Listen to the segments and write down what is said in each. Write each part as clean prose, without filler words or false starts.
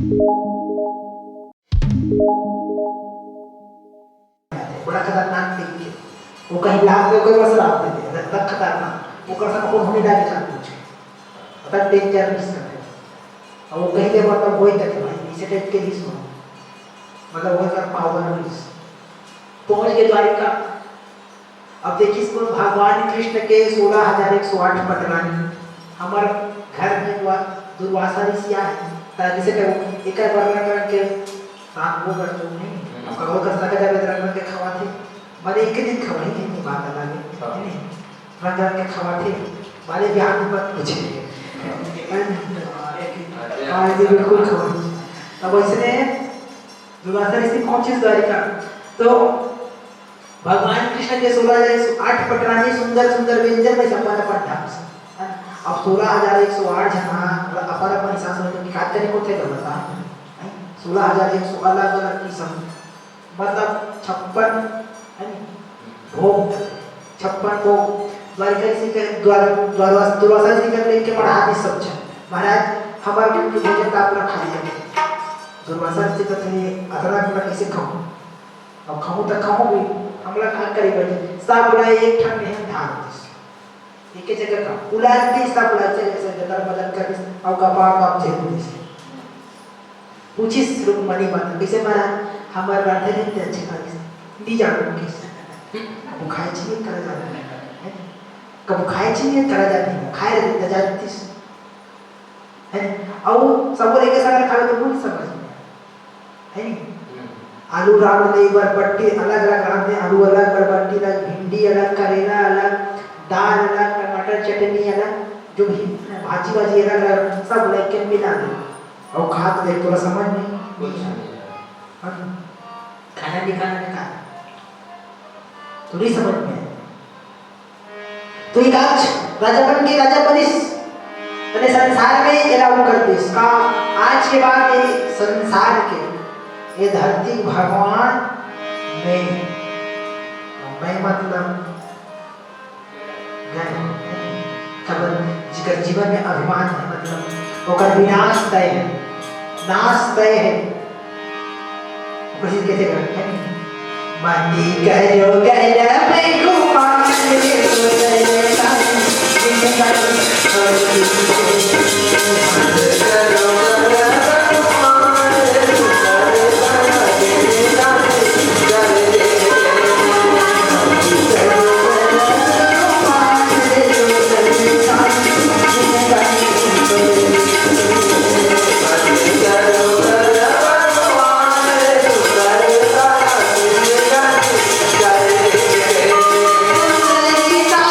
बड़ा खतरनाक थी वो कहीं लाभ में कोई मसला आते थे तब खतरनाक वो कर सकता कौन होने डाले चाहते मुझे तब डेंजर मिस करते और वो कहीं के मतलब वही तक भाई इसे टाइप के रिस हो मतलब वो कर पावर रिस पहुंच गए द्वारिका। अब देखिए इसको भगवान कृष्ण के 16,108 पटरानी हमारे घर में दुर्वासा ऋषि आए जिसे कहो एक वर्णन करके साथ वो कर जो नहीं अब कहो कर सका जावे रंग के खवा थे मारे एक दिन खवाई कितनी बात अलग है नहीं रंग के खवा थे मारे ज्ञान मत पूछे हाँ ये बिल्कुल खवाई अब इसने दुर्वासा ऋषि पहुंचे द्वारिका तो भगवान कृष्ण के 16,108 पटरानी सुंदर सुंदर व्यंजन में संपन्न पट्टा अब 16,108 जना अपन अपन हिसाब से निकाल करने को थे बता 16,100 अलग अलग किस्म मतलब 56 भोग 56 भोग द्वारिका ऋषि के दुर्वासा ऋषि के लेके पढ़ा सब महाराज हमारे भोजन का अपना खा लिया दुर्वासा ऋषि कहते अतरा अपना कैसे खाऊं अब खाऊं तक खाऊं भी हमला खा करी बैठे सब बोला एक ठन नहीं धान एक जगह का उलाती सब बोला जैसे जतर बदल कर और कपा कप जेल पूछी रुक्मणी बात कैसे मारा हमारे राधे ने अच्छे कर दी जानो कैसे वो खाए चाहिए करा जाता है कब खाए चाहिए करा जाती है खाए रहते जाती है और सब बोले के साथ खावे तो पूरी समझ में है नहीं आलू राम ने एक बार पट्टी अलग अलग राम ने आलू अलग बरबट्टी अलग भिंडी अलग करेला अलग दाल अलग टमाटर चटनी अलग जो भी भाजी भाजी अलग अलग सब लेके मिला दो और खा तो देख थोड़ा समझ नहीं खाना नहीं खाना थोड़ी समझ में तो एक आज राजापन के राजा बनिस मैंने संसार में एलाउ कर दी इसका आज के बाद ये संसार के ये धरती भगवान में मैं मतलब कबर जिकर जीवन में अभिमान है मतलब ओकर विनाश तय है नाश तय है किसी कहते हैं मती करो गया पे घुमान Jai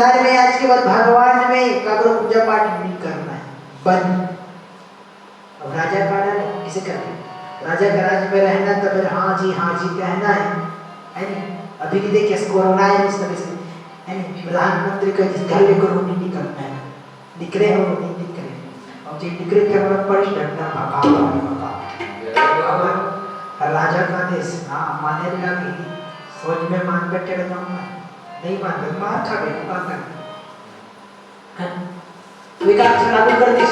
संसार में आज के बाद भगवान में कागरो पूजा पाठ नहीं करना है, बंद। अब राजा का ना किसे करना, राजा का राज में रहना तो फिर हाँ जी कहना है नहीं। अभी भी देखिए कोरोना है इस तरह से, है नहीं, प्रधानमंत्री का जिस घर लेकर नहीं निकलना है, निकले हो नहीं निकले, और जो निकले के मतलब पढ़ डरना भगा राजा का देश, हाँ मानेगा भी, सोच में मान बैठे रहना नहीं मान मार खा गए बात विकास लागू कर दी।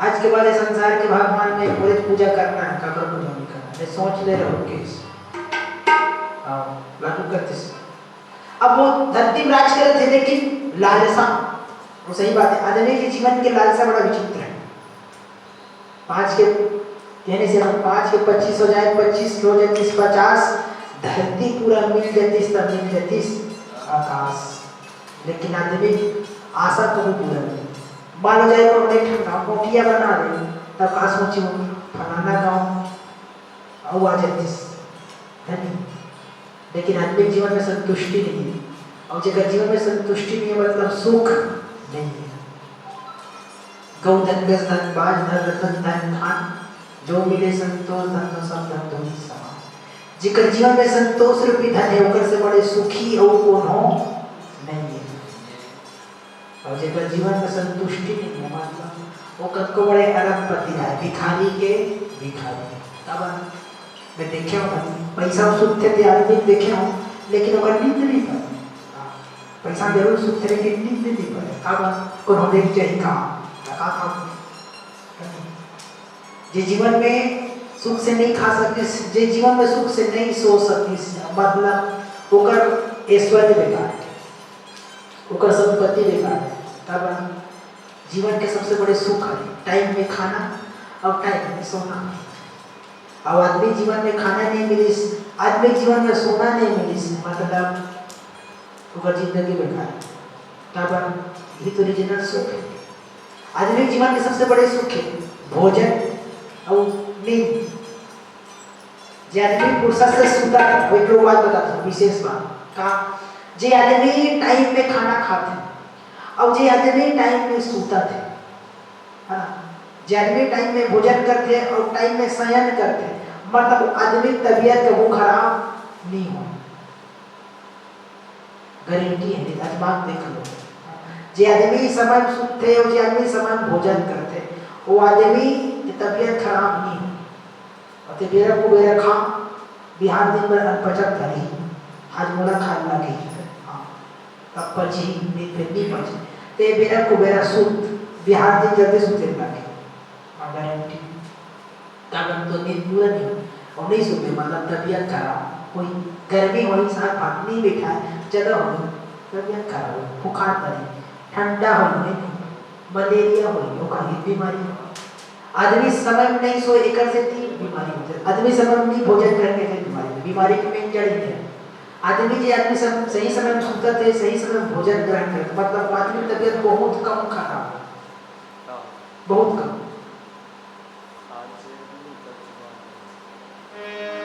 आज के बाद संसार के भगवान में पूरे पूजा करना है, काकर पूजा नहीं करना है, सोच ले रहे हो केस लागू करते। अब वो धरती में राज कर रहे थे, लेकिन लालसा, वो सही बात है, आदमी के जीवन के लालसा बड़ा विचित्र है। 5 के कहने से हम 5 के 25 हो जाए, 25 हो जाए 30 50, धरती पूरा मिल जाती आकाश, लेकिन आदमी आशा को भी पूरा नहीं। मान लो जाए को ठंडा कोठिया बना रहे, तब कहा सोची होगी फलाना गाँव और आ जाती है, लेकिन आदमी जीवन में संतुष्टि नहीं है, और जगह जीवन में संतुष्टि नहीं है मतलब सुख नहीं है। गौधन गजधन बाज धन रतन धन खान, जो मिले संतोष धन सब धन धोनी समान। जिकर जीवन में संतोष रूपी धन है, ओकर से बड़े सुखी और कौन हो नहीं है। और जिकर जीवन में संतुष्टि नहीं है मतलब वो कद को बड़े अरबपति है, भिखारी के भिखारी। तब मैं देखे हूँ पैसा सुख थे आदमी देखे हूँ, लेकिन अगर नींद नहीं पड़े, पैसा जरूर सुख थे लेकिन नींद नहीं पड़े। अब कौन देख चाहिए कहाँ जे जीवन में सुख से नहीं खा सकती, जे जीवन में सुख से नहीं सो सकती, मतलब ओकर ऐश्वर्य बेकार है, ओकर संपत्ति बेकार है। तब जीवन के सबसे बड़े सुख है टाइम में खाना और टाइम में सोना। अब आदमी जीवन में खाना नहीं मिली, आदमी जीवन में सोना नहीं मिली, मतलब ओकर जिंदगी बेकार है। तब ये तो रीजनल सुख है। आदमी जीवन के सबसे बड़े सुख है भोजन और नींद। जे आदमी फुर्सत से सुता है, वो एक बात बताता हूँ विशेष बात का, जे आदमी टाइम में खाना खाते और जे आदमी टाइम में सूता थे, है ना, जे आदमी टाइम में भोजन करते और टाइम में शयन करते, मतलब आदमी तबीयत का वो खराब नहीं हो, गारंटी है। आज बात देख लो, जे आदमी समय सुनते और जे आदमी समय भोजन करते, वो आदमी की तबीयत खराब नहीं हो। और ते बेरा को बेरा खा, बिहार दिन भर अनपचक धरी, हाजमोला खाना लगे, तब पची नींद पे नहीं पची, ते बेरा को बेरा सूत, बिहार दिन जल्दी सूते लगे, गारंटी। तब तो नींद पूरा नहीं और नहीं सोते, मतलब तबीयत खराब, कोई गर्मी हो साथ भात नहीं बैठा है, ज़्यादा हो तबीयत खराब हो, बुखार पड़े, ठंडा हो, मलेरिया हो, बीमारी। आदमी समय में नहीं सोए, एक से 3 बीमारी हो जाए। आदमी समय में नहीं भोजन करने के बीमारी की मेन जड़ है। आदमी जी आदमी सब सही समय में सुनता थे, सही समय में भोजन ग्रहण करते, मतलब आदमी की तबीयत बहुत कम खराब, बहुत कम।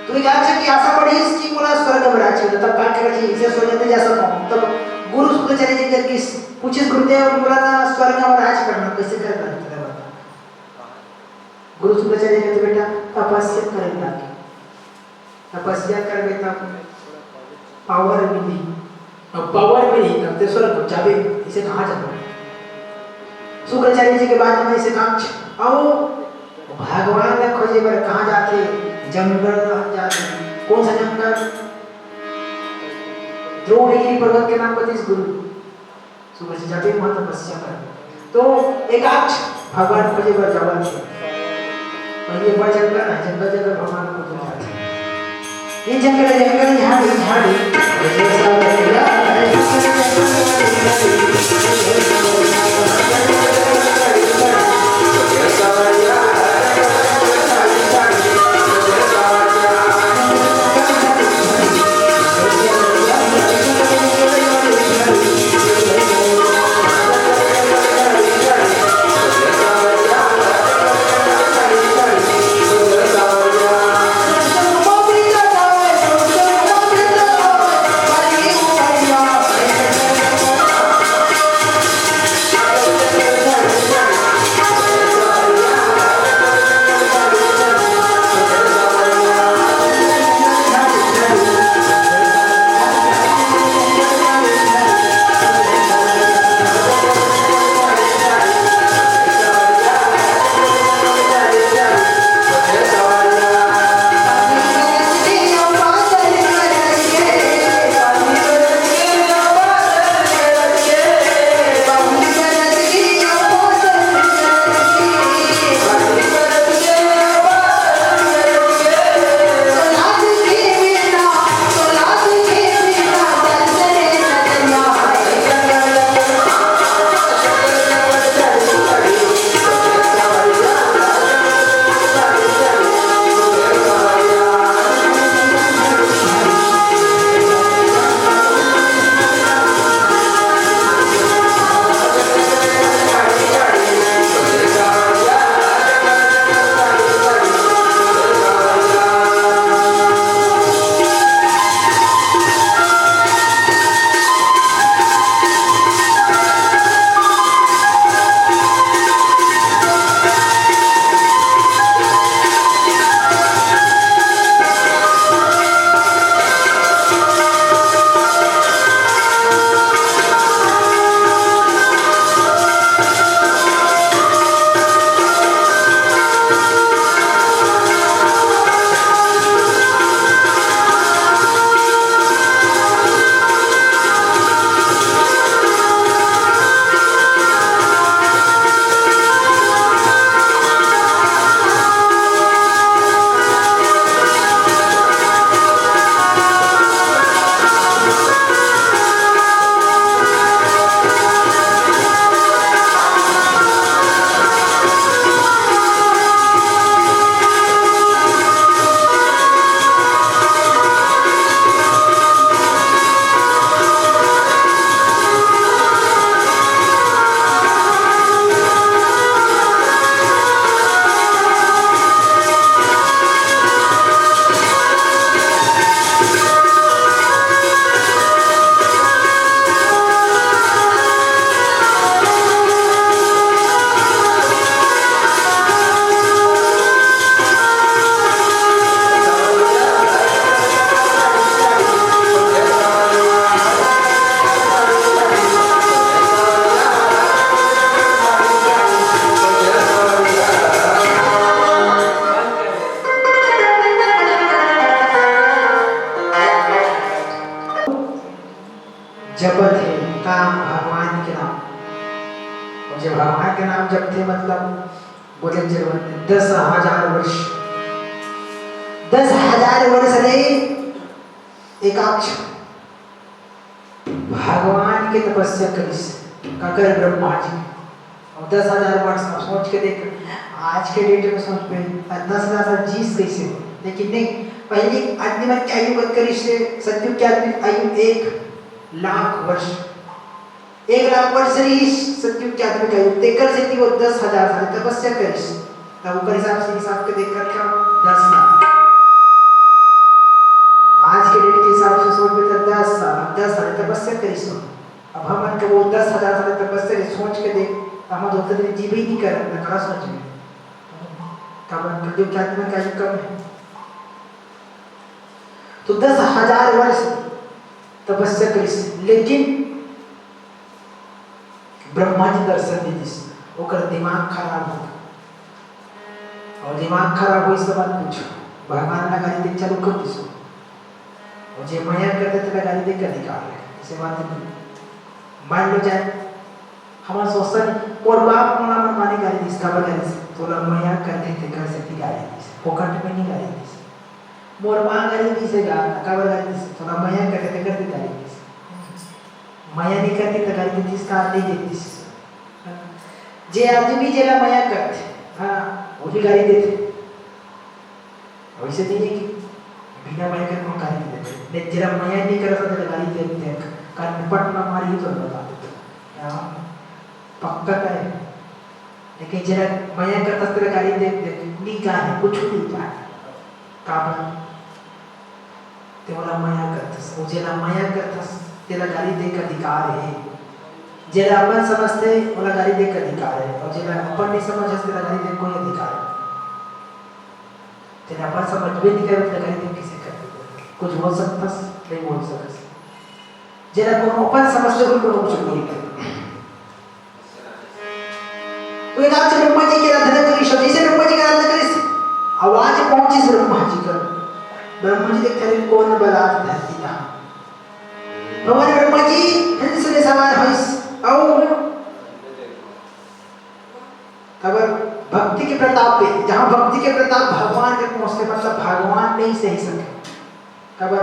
तो याद से कि आशा बड़ी इसकी बोला स्वर्ग में राज करता, तब बात कर रही इसे स्वर्ग में जा सकता हूं। तब गुरु सुख चले जाकर कि पूछे गुरुदेव और बोला था स्वर्ग में राज करना कैसे करना है, गुरु सुख चले गए तो बेटा तपस्या करेगा, तपस्या कर बेटा पावर मिली, अब पावर मिली तब तो स्वर्ग जावे, इसे कहाँ जाना। शुक्राचार्य जी के बाद में इसे काम आओ भगवान ने खोजे पर कहाँ जाते, जंगल जाते। कौन सा जंगल? द्रोणगिरी पर्वत के नाम पर इस गुरु शुक्र जाते वहां तपस्या कर, तो एकाक्ष भगवान खोजे पर जवान थे। और ये बड़ा जंगल है, जंगल जंगल भगवान को खोजे जाते हैं। ये जंगल जंगल झाड़ी झाड़ी नाम जपते मतलब बोले जरूर 10,000 वर्ष 10,000 वर्ष एकाक्ष भगवान की तपस्या करी काकर ब्रह्मा जी और 10,000 वर्ष आप सोच के देख आज के डेट में सोच पे 10,000 जीस कैसे हो लेकिन नहीं पहले आदमी में क्या आयु बद करी से सत्युग क्या आयु 1,00,000 वर्ष 1,00,000 वर्ष रही सत्युग क्या आदमी का आयु तेकर से वो 10,000 साल तपस्या करी तब ऊपर हिसाब के देख कर क्या 10 साल आज के डेट के हिसाब से सोच पे 10 साल तपस्या करी सो अब हम वो 10,000 साल तपस्या सोच के देख हम तो उतने जीव ही नहीं कर रहे करा सोच में कब जो क्या आदमी का आयु कम है तो 10,000 वर्ष तपस्या करी लेकिन ब्रह्मा जी दर्शन दी ओकर दिमाग खराब हो और दिमाग खराब हो इस बात पूछो भगवान ना गाली देख चालू कर दिसो और जे माया करते थे गाली देख कर निकाल ले इसे बात नहीं मान लो जाए हमारा सोचता नहीं और बाप मोला मन माने गाली दिस का गाली तोला माया करते थे कर सकती गाली दिस फोकट में नहीं गाली दिस मोर मां गाली दिसे गा का गाली दिस तोला माया करते थे कर दी गाली दिस माया नहीं करती तो गाली दिस का नहीं देती जे आदमी जेला माया करते हाँ वो भी गाली देते वैसे नहीं है कि बिना माया कर कौन गाली देते ने जरा माया नहीं करता तो गाली देते कारण पट ना मारी तो बता देते पक्का है लेकिन जरा माया करता तो गाली देते नहीं का है कुछ नहीं का काम तेरा माया करता वो जेला माया करता तेरा गाली दे का अधिकार है जेला अपन समझते ओला गाली दे का अधिकार है और जेला अपन नहीं समझे तेरा गाली दे कोई अधिकार है तेरा अपन समझ भी नहीं करे तो गाली दे किसे कर कुछ बोल सकता नहीं बोल सकता जेला को अपन समझते को कुछ नहीं करे तो एक आज ब्रह्मा जी की आराधना करी जैसे ब्रह्मा जी की आराधना करी आवाज पहुंची ब्रह्मा जी का ब्रह्मा जी देखते हैं कौन बलात् धरती था भगवान ब्रह्मा जी हंस में सवार हंस और खबर भक्ति के प्रताप पे जहां भक्ति के प्रताप भगवान के पहुंचते मतलब भगवान नहीं सही सके खबर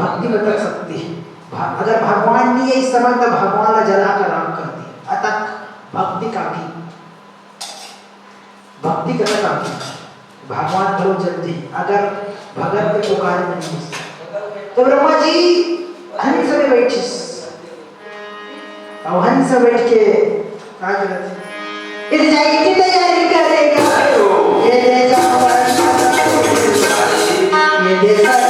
भक्ति में तक सकती है अगर भगवान नहीं है इस समय तो भगवान ला जला कर राम कर दी अतः भक्ति का भी भक्ति करना काफी भगवान करो जल्दी अगर भगत के पुकार नहीं तो ब्रह्मा जी हंस में बैठी और हंस बैठ के क्या करते इस जाएगी की तैयारी करेगा ये देश ये देश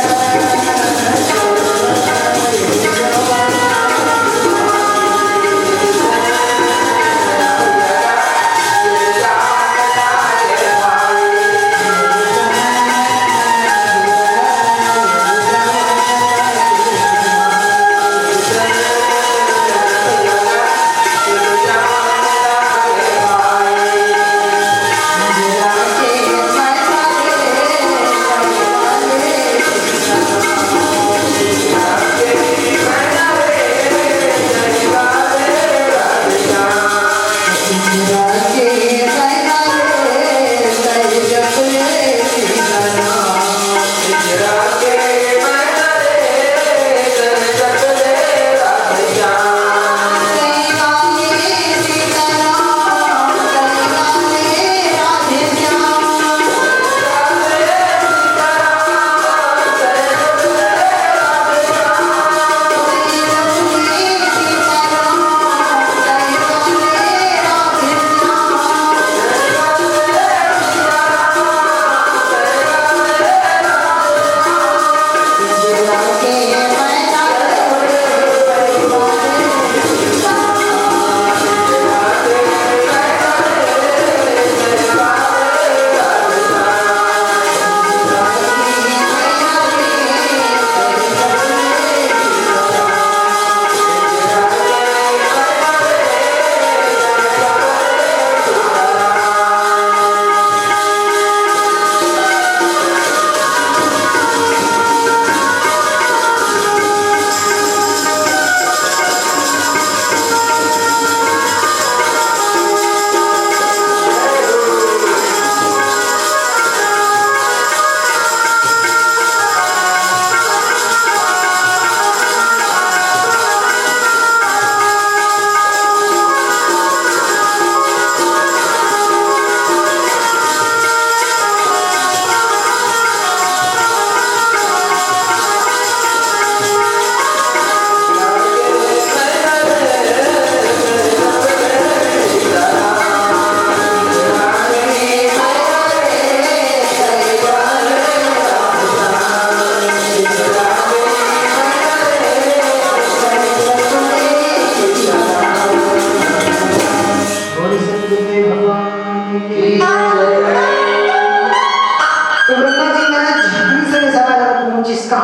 तो ब्रह्मा जी मैंने झुकी से इशारा करूं जिसका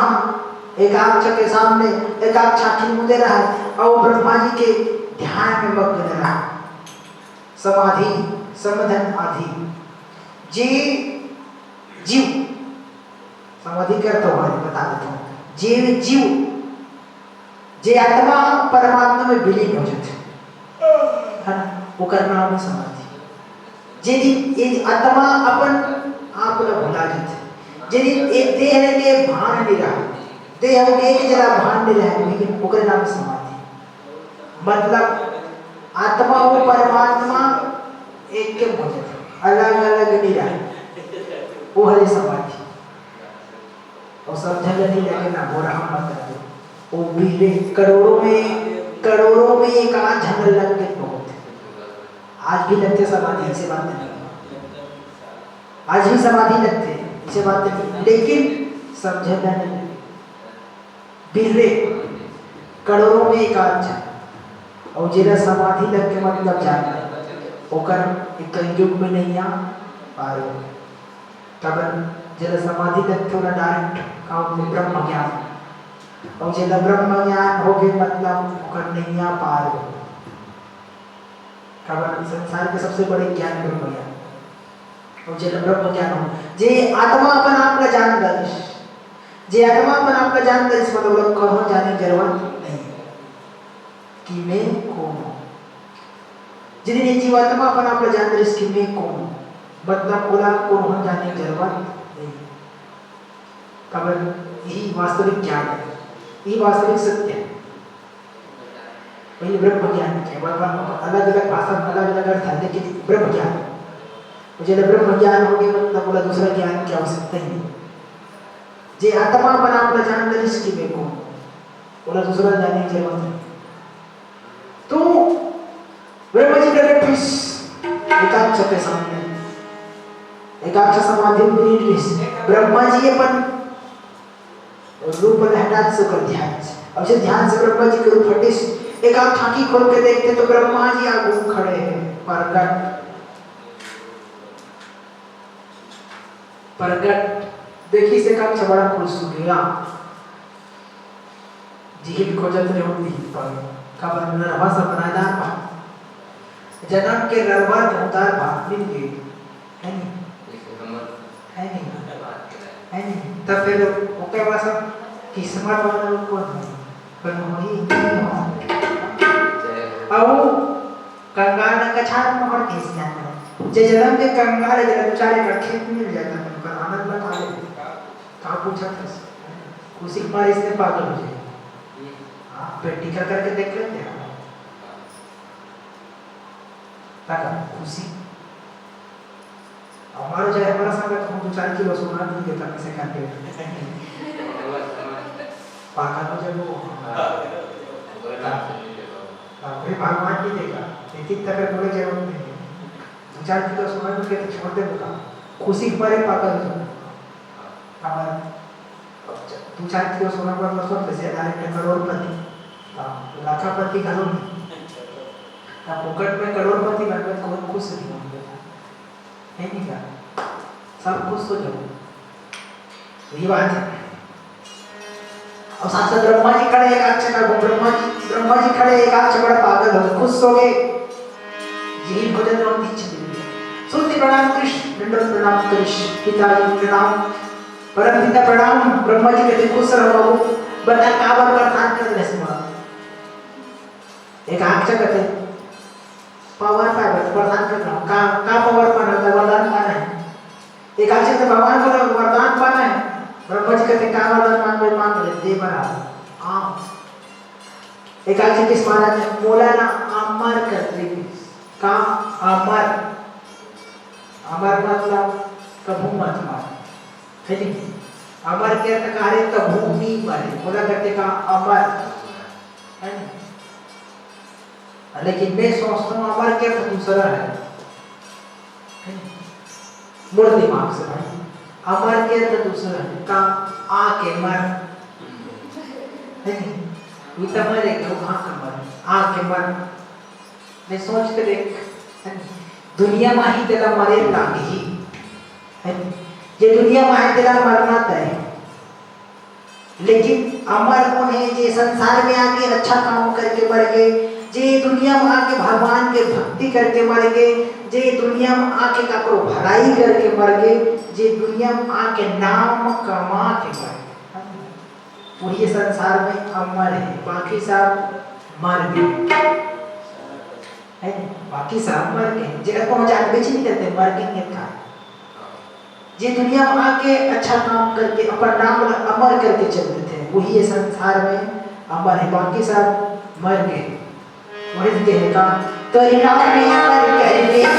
एकाक्ष के सामने एकाक्ष आखिर मुदे रहा है और ब्रह्मा जी के ध्यान में मग्न रहा समाधि समधन आदि जे जीव समाधि करता हूँ बता देता हूँ जीव जे आत्मा परमात्मा में विलीन हो जाते है ना वो करना हमें समाधि जे आत्मा अपन आप लोग भुला जाते जे एक देह के भान नहीं रहा देह के एक जरा भान नहीं रहा लेकिन ओकर नाम समाधि मतलब आत्मा और परमात्मा एक के हो जाते अलग अलग नहीं रहा वो है समाधि और सब जगह नहीं लगे ना वो रहा मत करे वो भी करोड़ों में एक आध झगड़ लग के बहुत आज भी लगते समाधि से बात नहीं आज भी समाधि लगते इसे बात नहीं लेकिन समझना नहीं बिरले करोड़ों में एक आध और जेरा समाधि लग के मतलब जाना ओकर एक युग में नहीं आ पार तब जेरा समाधि लग के ओला डायरेक्ट काम में ब्रह्म ज्ञान और जेरा ब्रह्म ज्ञान हो गए मतलब ओकर नहीं आ पार तब संसार के सबसे बड़े ज्ञान ब्रह्म ज्ञान और जेरा ब्रह्म ज्ञान हो जे आत्मा अपन आप ला जान दलिश जे आत्मा अपन आप ला जान दलिश मतलब लोग कहाँ जाने जरूरत नहीं कि मैं कौन हूँ जिन्हें जीवात्मा अपन आप ला जान दलिश कि मैं कौन हूँ मतलब बोला कौन हो जाने जरूरत नहीं तब यही वास्तविक ज्ञान है यही वास्तविक सत्य है वही ब्रह्म ज्ञान है अलग अलग भाषा में अलग अलग अर्थ है लेकिन ब्रह्म ज्ञान मुझे ब्रह्म ज्ञान हो गया मतलब बोला दूसरा ज्ञान की आवश्यकता ही नहीं जे आत्मा बना अपना जान दे इसकी में कौन बोला दूसरा जानने की जरूरत नहीं तो ब्रह्म जी का फिश एकाक्ष के सामने एकाक्ष समाधि में ब्रह्मा जी अपन रूप हटा से कर ध्यान से अब से ध्यान से ब्रह्मा जी के रूप हटे एक आंख आंखी खोल के देखते तो ब्रह्मा जी आगे खड़े हैं प्रगट देखी से काम से बड़ा खुश हो गया जी की खोजत नहीं होती पर कबर नरवा सा बनादार बा जन्म के नरवा उतार भाग मिल गए है नहीं तब फिर ओके वासा किस्मत वाला कौन है पर वही आओ कंगाल न कछार मोहर केस जाना जे जन्म के कंगाल जन्म बेचारे का खेत मिल जाता है पर आनंद ना खा ले का पूछा था खुशी मार इसने पागल हो जाए हां पेटी का करके देख लेते हैं ताका खुशी हमारा चाहे हमारा संगत हम 2-4 किलो सोना नहीं देता किसे काटे पागल हो जाए वो अरे भगवान नहीं देगा लेकिन तक बोले जरूरत नहीं 2-4 किलो सोना भी कहते छोड़ दे बोला खुशी हमारे पागल हो जाए हमारा 2-4 किलो सोना पर मतलब जैसे डायरेक्ट करोड़पति लाखपति घरों में पोकट में करोड़पति बनकर कौन खुश नहीं होंगे है नहीं क्या सब खुश हो जाओ ये बात है और साथ ब्रह्मा जी खड़े एक आंख का ब्रह्मा जी खड़े एक आंख बड़ा पागल हो खुश हो गए जी भजन और दीक्षा दिए सुनते प्रणाम कृष्ण दंडवत प्रणाम कृष्ण पिताजी प्रणाम परम पिता प्रणाम ब्रह्मा जी कहते खुश रहो बता काबर प्रधान कर रहे हैं एक आंख कहते पावर पावर प्रधान कर रहा हूं का पावर पाना है वरदान पाना है एक आंख से भगवान को वरदान पाना है ब्रह्मा जी कहते का वरदान मांग ले दे बना हां एक आंख से किस महाराज मौलाना अमर करते का अमर मतलब कभू मत मार है नहीं अमर के अर्थ कार्य कभू नहीं मरे बोला करते का अमर है नहीं लेकिन मैं सोचता हूँ अमर के अर्थ दूसरा है मुड़ दिमाग से भाई अमर के अर्थ दूसरा है का आ के मर है नहीं इतना मरे क्यों आ के मर आ के मर मैं सोच के देख दुनिया में ही तेला मरे लागी है। ये दुनिया में है तेला मरना तय, लेकिन अमर कौन है? जे संसार में आके अच्छा काम करके मर गए, जे दुनिया में आके भगवान के भक्ति करके मर गए, जे दुनिया में आके काकरो भलाई करके मर गए, जे दुनिया में आके नाम कमा के मर गए, पूरी संसार में अमर है। बाकी सब मर गए है, बाकी सब मर गए। जगह को मजाक बेच नहीं करते, मर गए था। जे दुनिया में आके अच्छा काम करके अपना नाम अमर करके चलते थे, वही ये संसार में अमर है। बाकी सब मर गए। वही कहेगा तो नाम में अमर करके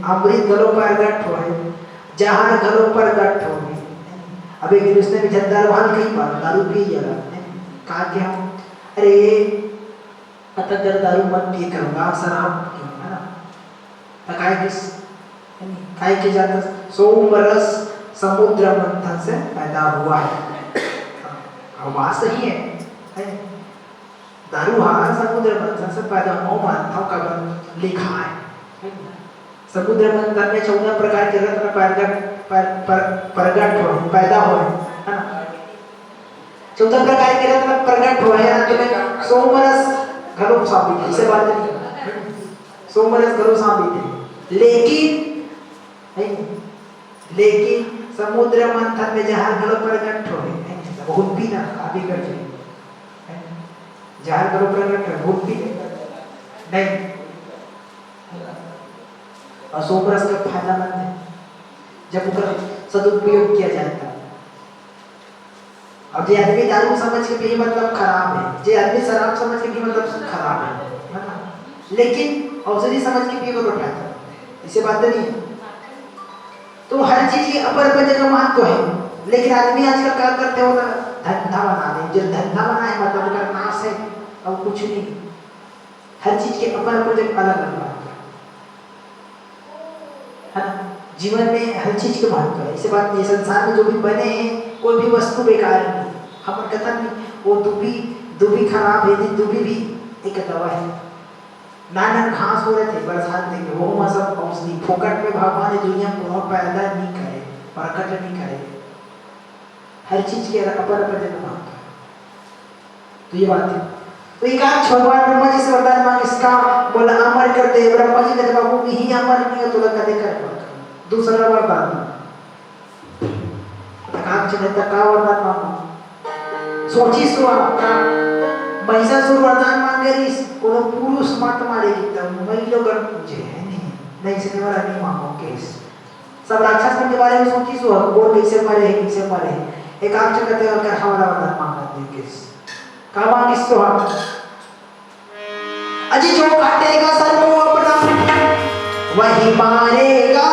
अमृत घरों पर गठ हो, जहाँ घरों पर गठ हो, अब एक दिन उसने भी जद्दार वाल कहीं पर दारू पी जरा कहा कि हम अरे पता कर दारू मत पिए करूँगा शराब क्यों है ना काय के जाता 100 बरस समुद्र मंथन से पैदा हुआ है। वहाँ सही है दारू हार समुद्र मंथन से पैदा हुआ मानता का बन लिखा है। समुद्र मंथन में 14 प्रकार के रत्न प्रकट हो पैदा हो है ना 14 प्रकार के रत्न प्रकट हुए हैं तो में 100 बरस घरों साबित है इसे बात नहीं 100 बरस घरों साबित है लेकिन समुद्र मंथन में जहाँ घरों प्रकट हो बहुत भी ना अभी कर जहाँ घरों प्रकट है बहुत भी नहीं और 100 बरस का फायदामंद है जब उसका सदुपयोग किया जाता है। अब जो आदमी दारू समझ के भी मतलब खराब है जो आदमी शराब समझ के भी मतलब खराब है लेकिन औषधि समझ के भी वो उठाता है इसे बात नहीं है। तो हर चीज की अपर जगह महत्व है लेकिन आदमी आजकल क्या करते हो धंधा बना ले जो धंधा बना है मतलब का नाश है और कुछ नहीं हर चीज के अपर जगह अलग अलग है ना जीवन में हर चीज के महत्व है इसे बात नहीं संसार में जो भी बने हैं कोई भी वस्तु बेकार नहीं हम कहता नहीं वो दुबी खराब है दुबी भी एक दवा है नाना घास हो रहे थे बरसात देखे वो मौसम औषधि फोकट में भगवान ने दुनिया को पैदा नहीं करे प्रकट नहीं करे हर चीज के अपर जगह महत्व है। तो ये बात है तो एक आज भगवान ब्रह्मा जी से वरदान मांग इसका बोला अमर कर दे ब्रह्मा जी कहते बाबू ही अमर नहीं है तो लगा दे कर दूसरा वरदान काम चले तक का वरदान मांगो सोची सो आपका महिषासुर वरदान मांगे इस कोनो पुरुष मत मारेगी तब महिला कर पूछे है नहीं से वाला नहीं मांगो केस सब राक्षस के बारे में सोची सो कौन कैसे मरे एक आंख कहते हैं अगर हमारा वरदान मांगना दे केस का मांग इसको हम अजी जो काटेगा सर को अपना वही मारेगा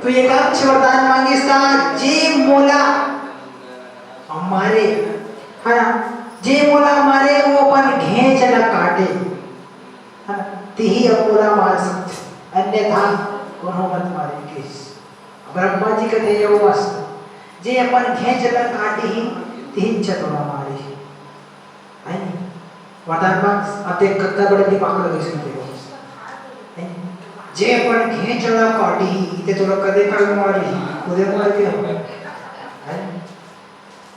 तो एक अच्छे वरदान मांगे इसका जे मोला हमारे है ना जे मोला हमारे वो अपन घेंच न काटे है ना तिही मोला मार सकते अन्यथा कोनो मत मारे केस ब्रह्मा जी कहते ये वो वस्तु जे अपन घेंच न काटे ही तिही चतुरा मारे है नहीं वरदान मांग अते कक्का बड़े दिमाग लगे सुनते हो जे अपन घेंचला काटी इथे तुला कधी काय मारी उद्या मारते हो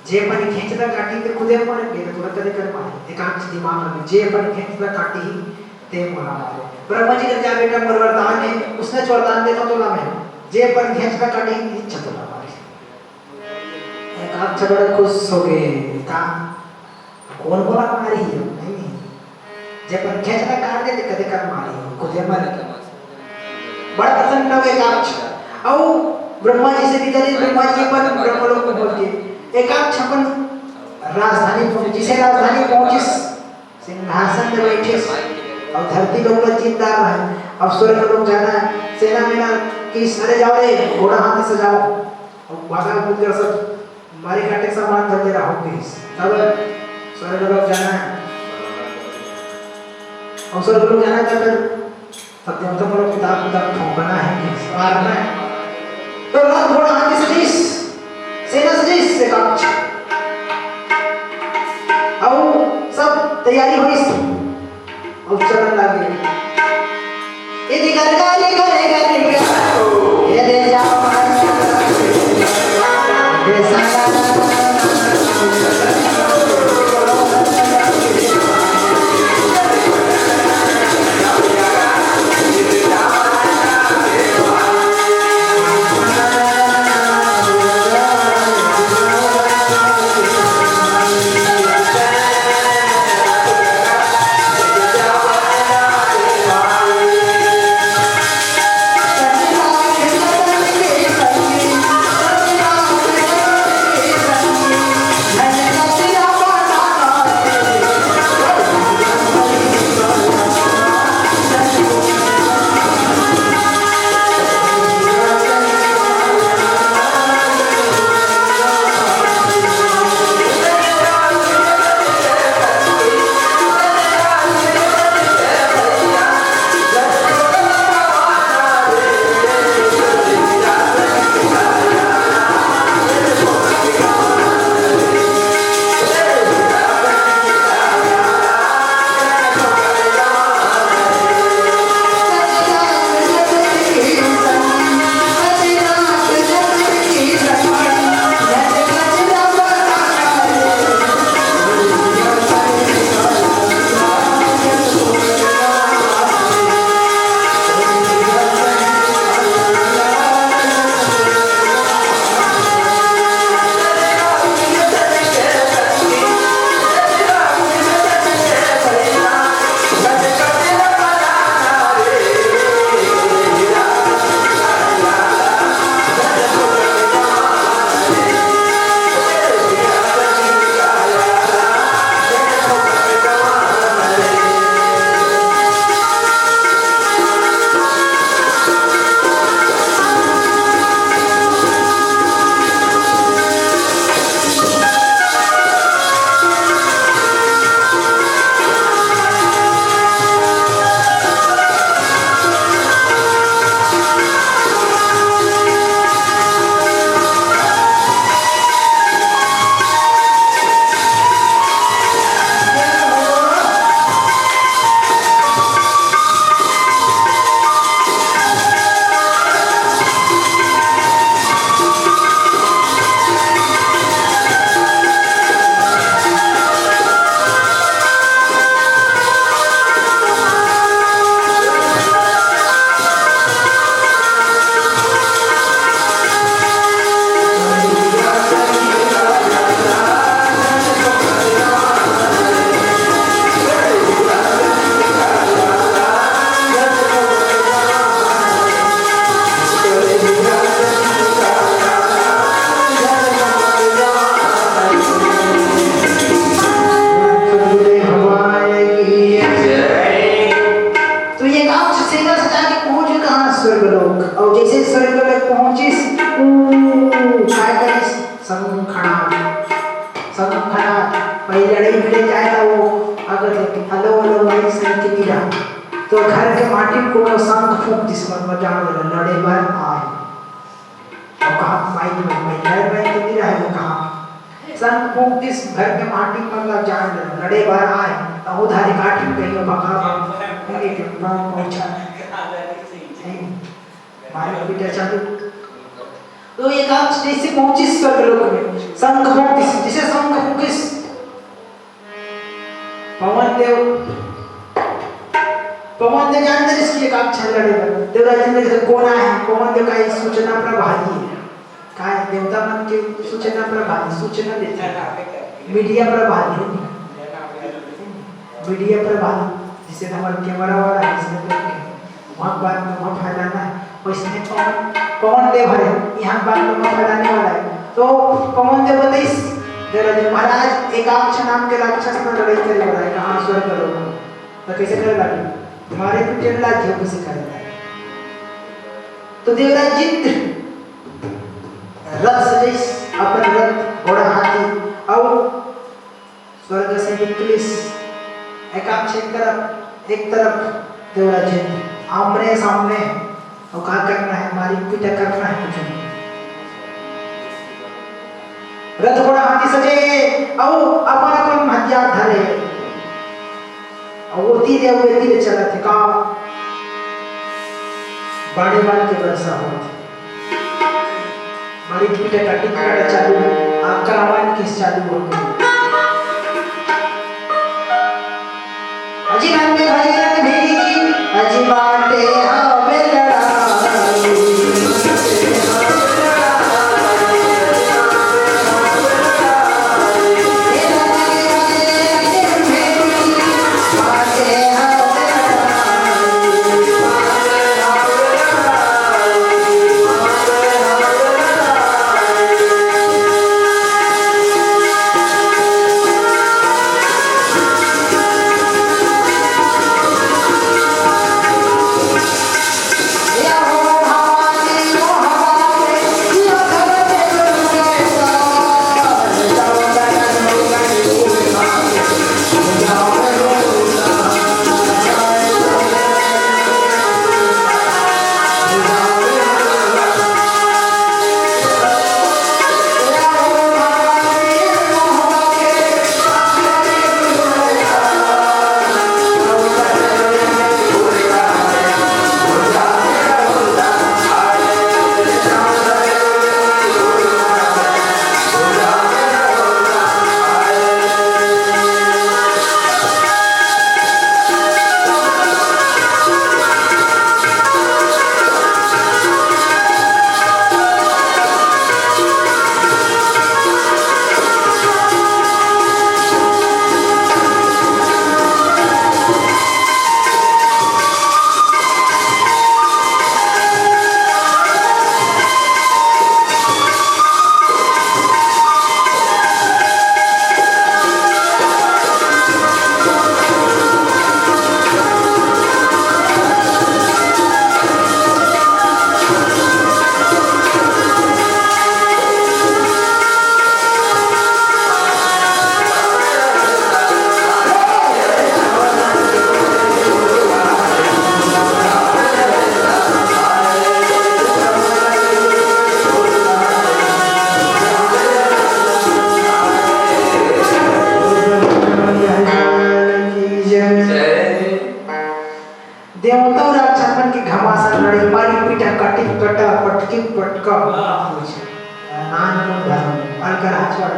जे अपन घेंचला काटी ते उद्या मारते तुला कधी कर मारी ते काम से दिमाग में जे अपन घेंचला काटी ते मोला मारे ब्रह्मा जी का बेटा पर वरदान है उसने जो वरदान देखा तो ना मैं जे अपन घेंचला काटी इच्छा तो ना मारी एक आप बड़ा खुश हो गए का कौन बोला मारी नहीं जे अपन घेंचला काट दे कधी कर मारी खुद मारी बड़ा प्रसन्न हो एकाक्ष और ब्रह्मा जी से निकले ब्रह्मा जी पर ब्रह्मलोक को बोलते एकाक्ष अपन राजधानी जिसे राजधानी पहुंची सिंहासन में बैठे और धरती लोग का जिंदार है। अब स्वर्ग लोग जाना है, सेना मेना कि अरे जाओ रे घोड़ा हाथी से जाओ और भागा कूद कर सब मारे काटे सामान धर दे रहा हो प्लीज। तब स्वर्ग लोग जाना है और स्वर्ग लोग जाना है। फिर सत्यम तो लोग किताब ठोकना है कि मारना है। तो रथ घोड़ा हाथी सजीश सेना सजीश से काम अब सब तैयारी हुई और चलन लगे। इधर गरगारी गरे गरे ये दे जाओ ये सारा तो घर के माटी को संग फूक जिसमें मजा लड़े भर आए और कहा माइक में लड़ रहे तो नहीं रहे वो कहा संग फूक जिस घर के माटी मतलब जान लड़े भर आए तो उधारी काटी कहीं भगा मेरे के पांव पहुंचा मारे बेटा चालू तो ये काम जैसे पहुंची स्वर्ग लोक में संग फूक जिसे संग फूक पवन देव जानते इसकी एक आप छल लड़े देवराजेंद्र के कौन है पवन देव का एक सूचना प्रभारी है का देवता मन के सूचना प्रभारी सूचना देते हैं मीडिया प्रभारी जिसे हमारे कैमरा वाला है इसमें वहाँ बात में वहाँ फैलाना है वैसे पवन देव है यहाँ बात में फैलाने वाला है तो पवन देव बताइए देवराज महाराज एकाक्ष नाम के राक्षस पर लड़ाई करे बड़ा है कहाँ स्वर्ग लोग तो कैसे करे लगे तुम्हारे पीछे राज्य कैसे करेगा तो देवराज जित रथ सजिश अपन रथ घोड़ा हाथी और स्वर्ग से निकलिस एकाक्ष एक तरफ देवराज जित आमने सामने और क्या करना है हमारी पीछा करना है कुछ नहीं रथ घोड़ा हाथी सजे और अपन अपन हथियार धरे और वो धीरे चला थे का बड़े बाल के वर्षा होती हमारी पीठे कटिंग करना चालू आक्रमण किस चालू हो गई अजी नंदे भाई रंग भेड़ी अजी बाटे हमें लड़ाई देवताओं राक्षसन की घमासान लड़ी मारी पीटा काटी कटा पटकी पटका नान को धर्म अलकर हाचवाड़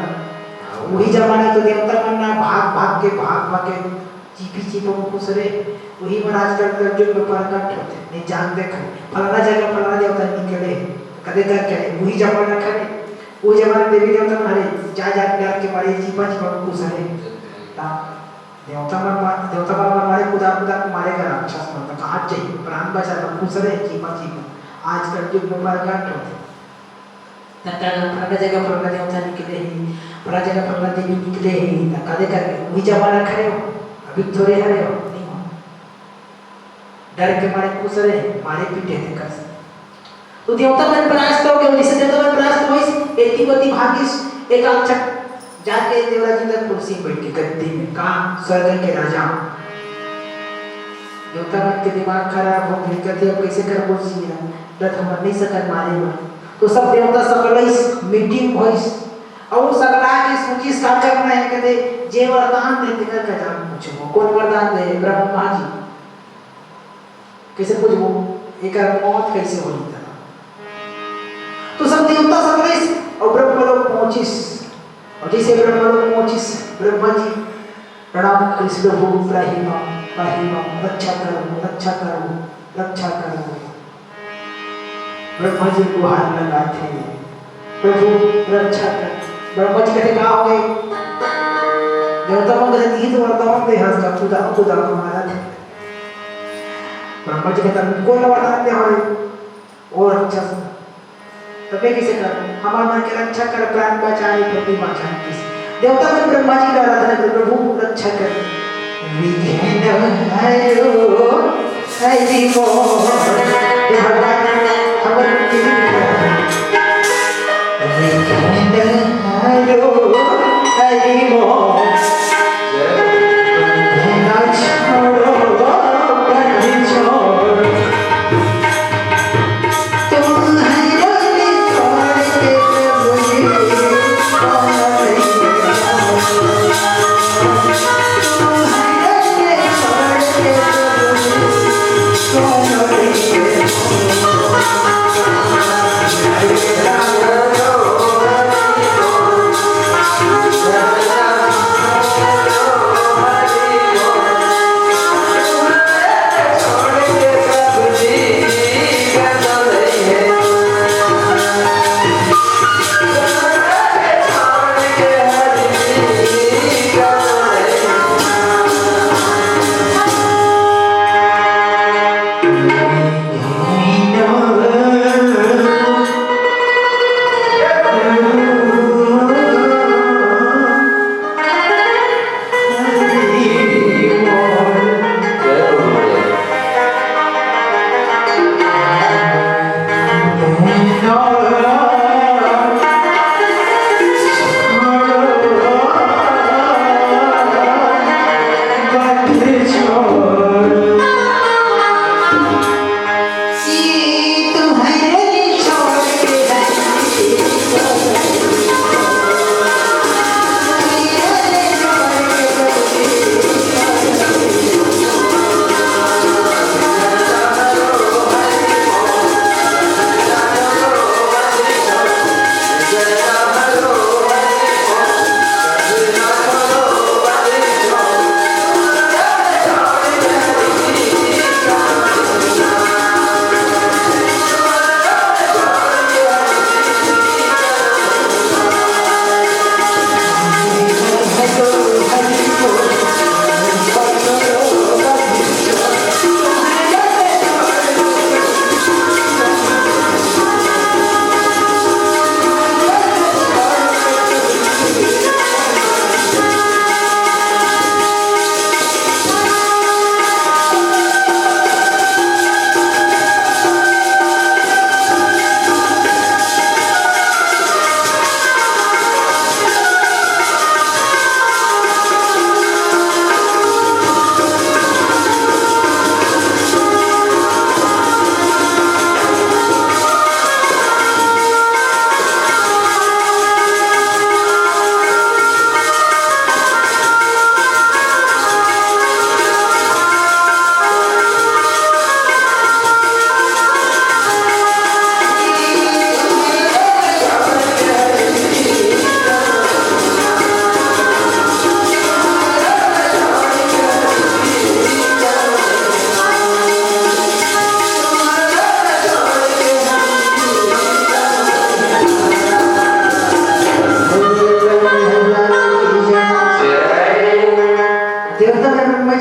वही जमाने तो देवता करना भाग के चीपी कुसरे वही मन आजकल कर्जुन में प्रकट होते नहीं जान देख फलाना जगह फलाना देवता निकले कदे तक क्या वही जमाना करे वो जमाना देवी देवता मारे जा के मारे चीपा कुसरे देवता मारे खुदा मारेगा राक्षस मतलब कहाँ चाहिए प्राण बचा कुसरे चीपा आज कर्जुन में प्रकट होते फलाना जगह फलाना देवता निकले ही फलाना जगह फलाना देवी निकले ही कदे करके वही जमाना खड़े हो अभी थोड़े हरे हो नहीं हो डर के मारे कुसरे मारे पीटे थे कर तो देवता मन परास्त हो गए जिसे देवता मन परास्त होइस एतिपति भागिस एकाक्षक जाके देवराज जी तक कुर्सी बैठ के गद्दी में कहा स्वर्ग के राजा देवता मन के दिमाग खराब हो गई कहते अब कैसे कर कुर्सी रथ हम नहीं सकत मारे तो सब देवता सकलइस मीटिंग भइस और सकला की सूची का करना है कहते जे वरदान देते कर का जान पूछो कौन वरदान दे ब्रह्मा जी कैसे पूछो एक मौत कैसे होई था तो सब देवता सकलइस और ब्रह्मा लोग पहुंचिस और जैसे ब्रह्मा लोग पहुंचिस ब्रह्मा जी प्रणाम कृष्ण भू प्राहिमा रक्षा करो ब्रह्मा जी को हाथ लगाते प्रभु रक्षा कर ब्रह्मा जी कहते कहाँ हो गए देवता मन कहते ये तो वरदान दे हंस का खुदा को मारा थे ब्रह्मा जी कहते कौन वरदान दे हमारे और रक्षा तबे कैसे कर हमारे मन के रक्षा कर प्राण बचाए प्रति बचाए किसी देवता मन ब्रह्मा जी का आराधना कर प्रभु रक्षा कर विघ्न हरो हरि मोर हे भगवान हमारे विघ्न हरो हरि मोर ना छोड़ो बंध छोड़ तुम हरो ने छोड़ के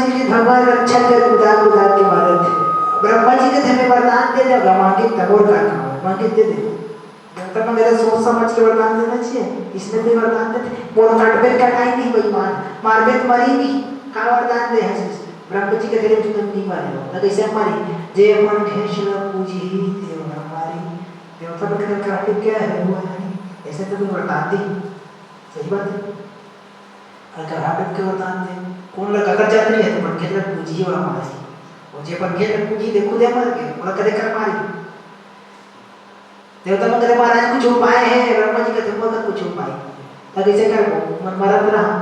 मुझे भगवान रक्षा कर उदार उदार के मारे थे ब्रह्मा जी के थे वरदान दे देगा मांगे तबोर का मांगे दे दे देवता का मेरा सोच समझ के वरदान देना चाहिए इसने भी वरदान दे बोल काटबे कटाई नहीं कोई मारबे मरी नहीं का वरदान दे है ब्रह्मा जी के तेरे तुम नहीं मारे ना कैसे मारी जे मन घेशल पूजी देव हमारी देवता का तेरे काटे क्या है हुआ नहीं ऐसे तो कोई वरदान दे सही बात है अगर हाबिब के वरदान दे कौन लगा कर जाते नहीं है तो बनके लग पूजी और हमारी और जे बनके लग पूजी देखो दे मर के और कदे कर मारी देवता में कदे महाराज कुछ उपाय है ब्रह्मा जी का तुम का कुछ उपाय तब इसे कर मन मरा तो रहा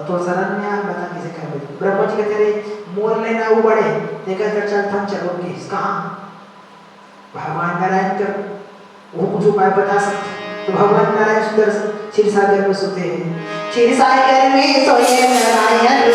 तो शरण में आप बता कैसे कर ब्रह्मा जी कहते रहे मोर लेना वो बड़े देखा कर चल थम चलोगे कहाँ भगवान नारायण कर वो कुछ उपाय बता सकते तो भगवान नारायण सुंदर क्षीर सागर में सोते हैं क्षीर सागर में सोए नारायण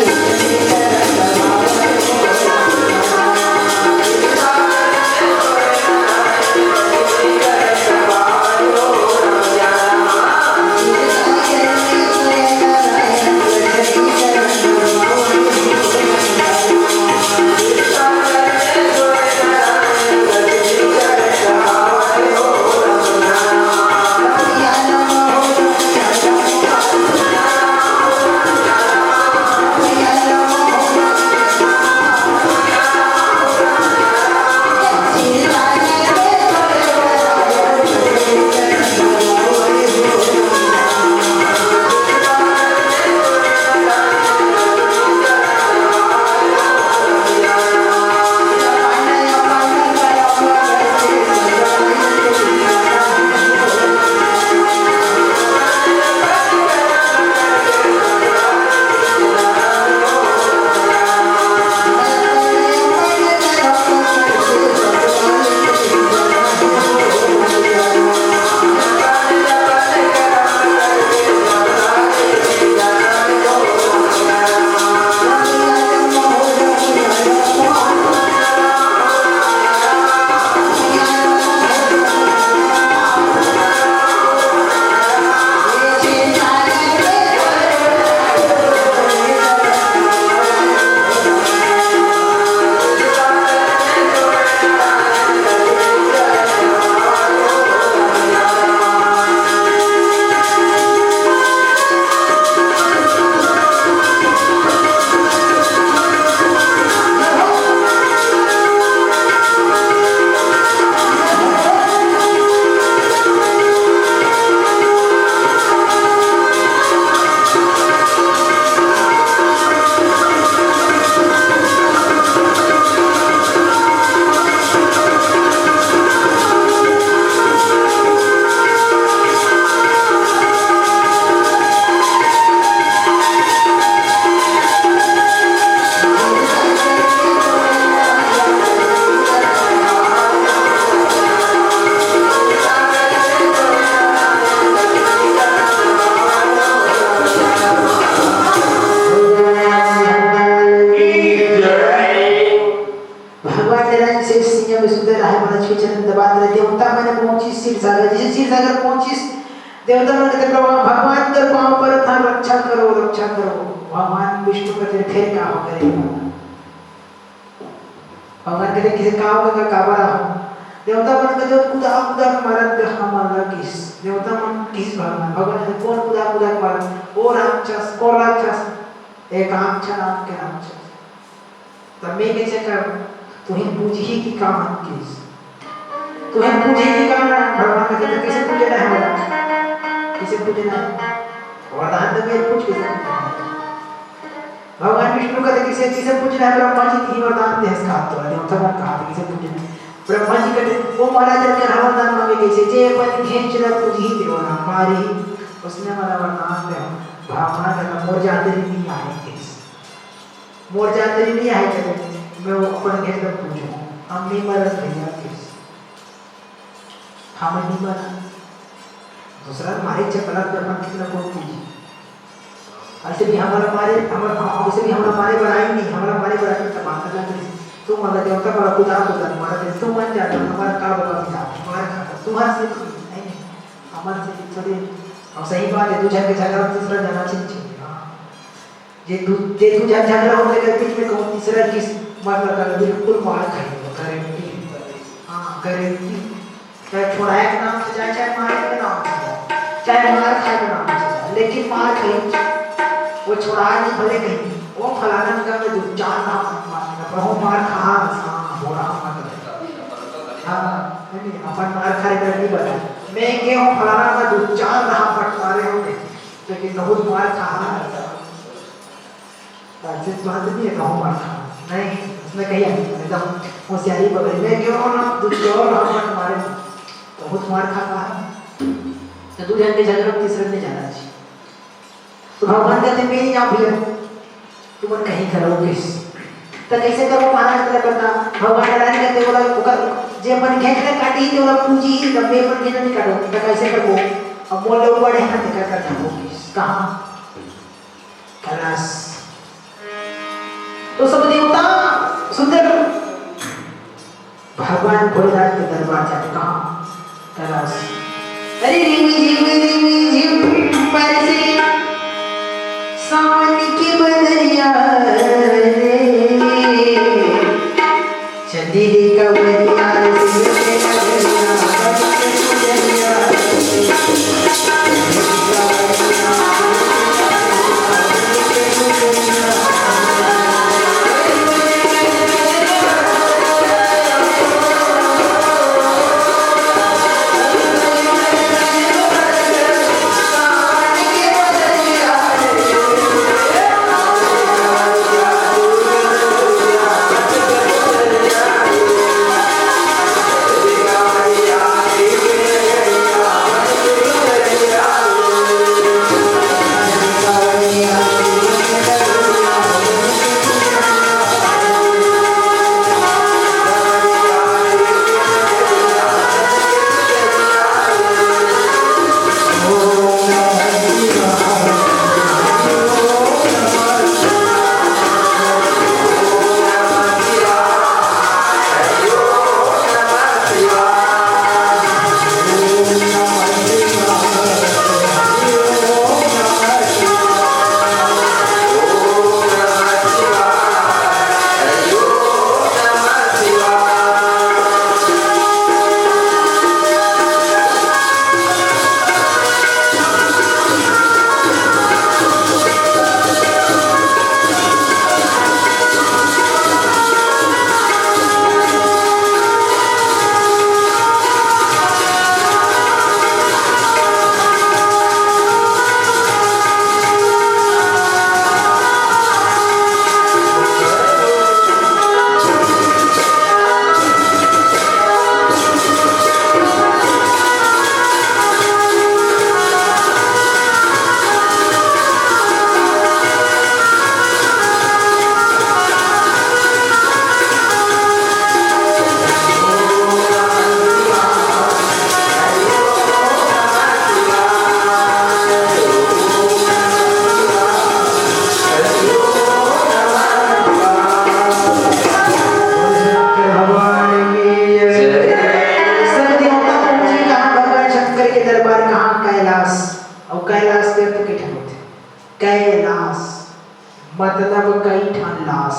भगवान नारायण से सिंह में सुंदर रहा महाराज के चरण दबाते रहे। देवता मैंने पहुंची क्षीर सागर, जैसे क्षीर सागर पहुंची देवता मैंने कहते प्रभु भगवान के पांव पर था, रक्षा करो रक्षा करो। भगवान विष्णु कहते फिर क्या हो करेगा, भगवान कहते किसी काम का काबा हो। देवता मन कहते कुदा कुदा मारा हमारा किस, देवता मन किस भगवान, भगवान कहते कौन कुदा कुदा मारा, ओ राक्षस ओ राक्षस, एक आंक्षा नाम के राक्षस। तब मैं कैसे करूं, तुम्हें पूजी ही की काम किस, तुम्हें पूजी ही काम। भगवान कहते कैसे पूजना है, किसे पूजना है, वरदान तो मैं पूछ कैसे पूजना है। भगवान विष्णु कहते किसे किसे पूजना है, ब्रह्मा जी की वरदान दे इसका तो देवता ने कहा किसे पूजना है। ब्रह्मा जी कहते वो महाराज के वरदान मांगे कैसे, जे अपन घेंच ला पूजी ही देवना मारी, उसने हमारा वरदान दे। ब्राह्मण कहता मोर जाते नहीं आए किस, मोर जाते नहीं आए कहते मैं वो अपन घेंच ला पूजूं, हम नहीं मरद भैया किस, हम नहीं मरद। दूसरा मारे चपला पे अपन कितना को पूजी, ऐसे भी हमारा मारे ऐसे भी हमारा मारे बनाई नहीं, हमारा मारे बनाई नहीं तबाह कर दी। तुम मतलब देवता बड़ा खुदा खुदा मारा दे, तुम मान जाते हमारा का बता दिया मार खाता तुम्हारे से नहीं, हमारे से थोड़ी। और सही बात है, दूसरे के झगड़ा तीसरा जाना चाहिए। ये तू झगड़ा होने के बीच में कौन तीसरा किस मतलब कर बिल्कुल मार खाएगा, गारंटी। हाँ गारंटी, चाहे छोड़ाया के नाम से जाए चाहे मारे के नाम से जाए, चाहे मार खाए के नाम से जाए, लेकिन मार खाए वो छोड़ा नहीं भले कहीं वो फलाना का मैं दो चार नाम मारने का वो मार खा हो रहा मतलब। हाँ नहीं अपन मार खाए कर नहीं बता, मैं क्या हूँ फलाना का दो चार रहा पट मारे होंगे, लेकिन बहुत मार खा सिर्फ बात नहीं है कहूँ मार खा नहीं, उसने कही एकदम होशियारी पकड़ी, मैं क्यों ना दो चार रहा पट मारे बहुत मार खा तो दो जन के झगड़ा तीसरे में जाना चाहिए। तो भगवान कहते मैं नहीं जाऊँ भैया, तुम कहीं करो किस तो कैसे करो महाराज तेरा करना। भगवान नारायण कहते बोला जे अपन घेंच के काटी तो बोला पूजी ही तब मैं अपन घेंच नहीं काटो तो कैसे करो। अब मोल लोग बड़े हाथ निकल कर जाओ किस कहाँ कैलाश। तो सब देवता सुंदर भगवान भोलेनाथ के दरबार जाते कहाँ कैलाश। अरे रिमी झिम पर से सावन की बदरिया रे चली कवरिया ठान लास,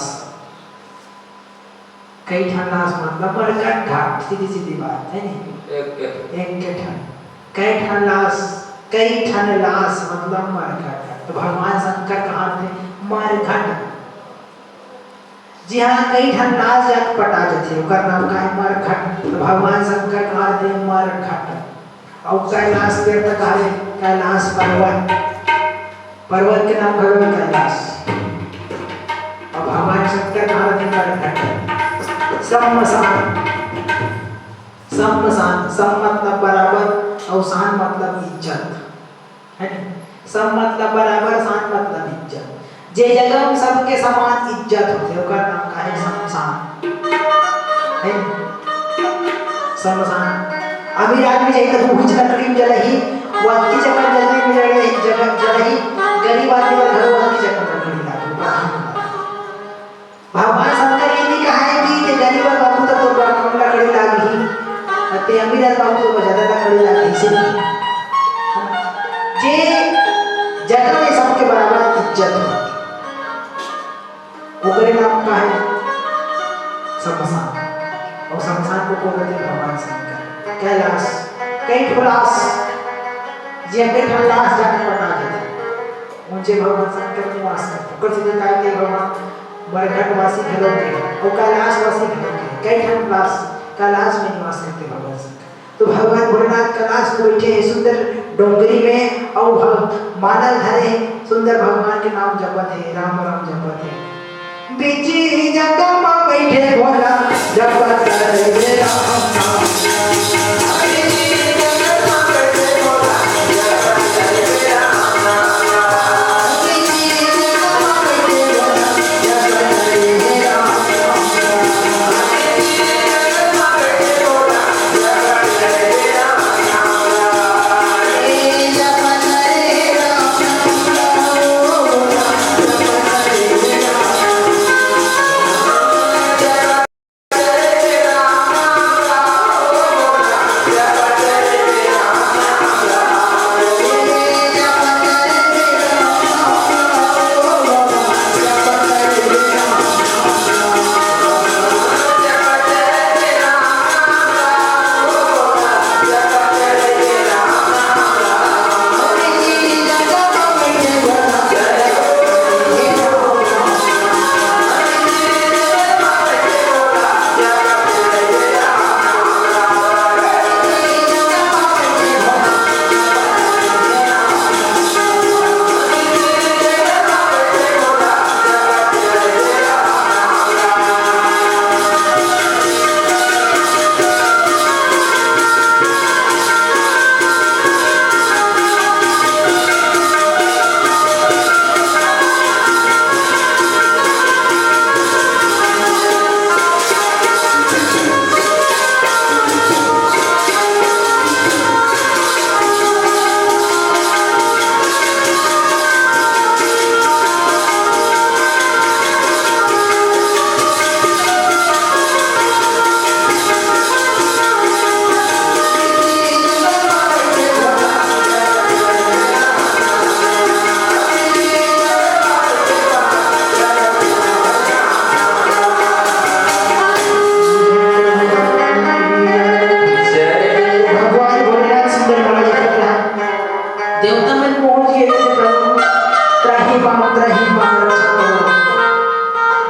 कई ठान लास मतलब मरकट घाट, सीधी सीधी बात है नहीं, एक के ठान, कई ठान लास, कई ठान लास मतलब मरकट। तो भगवान शंकर कहाँ थे? मरघट। जी हाँ, कई ठान लास जाके पटा थे, उनका नाम का है मरघट। तो भगवान शंकर कहाँ थे? मरघट। और कैलाश देव तक आ रहे, कैलाश पर्वत, पर्वत के नाम भगवान कैलाश। और भगवान शंकर कहाँ थे? मरघट। सम्मसान, सम्मसान, सम मतलब बराबर और सान मतलब इज्जत, है नहीं? सम मतलब बराबर, सान मतलब इज्जत। जे जगह में सबके समान इज्जत होते, उसका नाम का है सम्मसान, है नहीं? सम्मसान। अमीर आदमी चाहिए तो भूख लकड़ी में जलही, वाकी चक्कर जलने में जलही, गरीब आदमी पर घर वाकी चक्कर लकड़ी लागी। भगवान शंकर ये नहीं कहा है कि गरीब बाबू तो कम लकड़ी लागी, ते अमीर बाबू तो ज्यादा लकड़ी लागी। इसे जे जगह में सबके बराबर इज्जत हो, ओकरे नाम का है शमशान। और शमशान को बोलते हैं भगवान शंकर। कैलाश, कई ठुलास, जे कई ठुलास जाके पटा देते, उनसे भगवान शंकर निवास करते। कुछ दिन काय के भगवान मरघट वासी खलोगे और कैलाश वासी खलोगे, कई ठुलास कैलाश में निवास करते भगवान शंकर। तो भगवान भोलेनाथ कैलाश में बैठे हैं सुंदर डोंगरी में, और मानव धरे सुंदर भगवान के नाम जपत है, राम राम जपत है। बीची जगह में बैठे भोला जपत है राम नाम।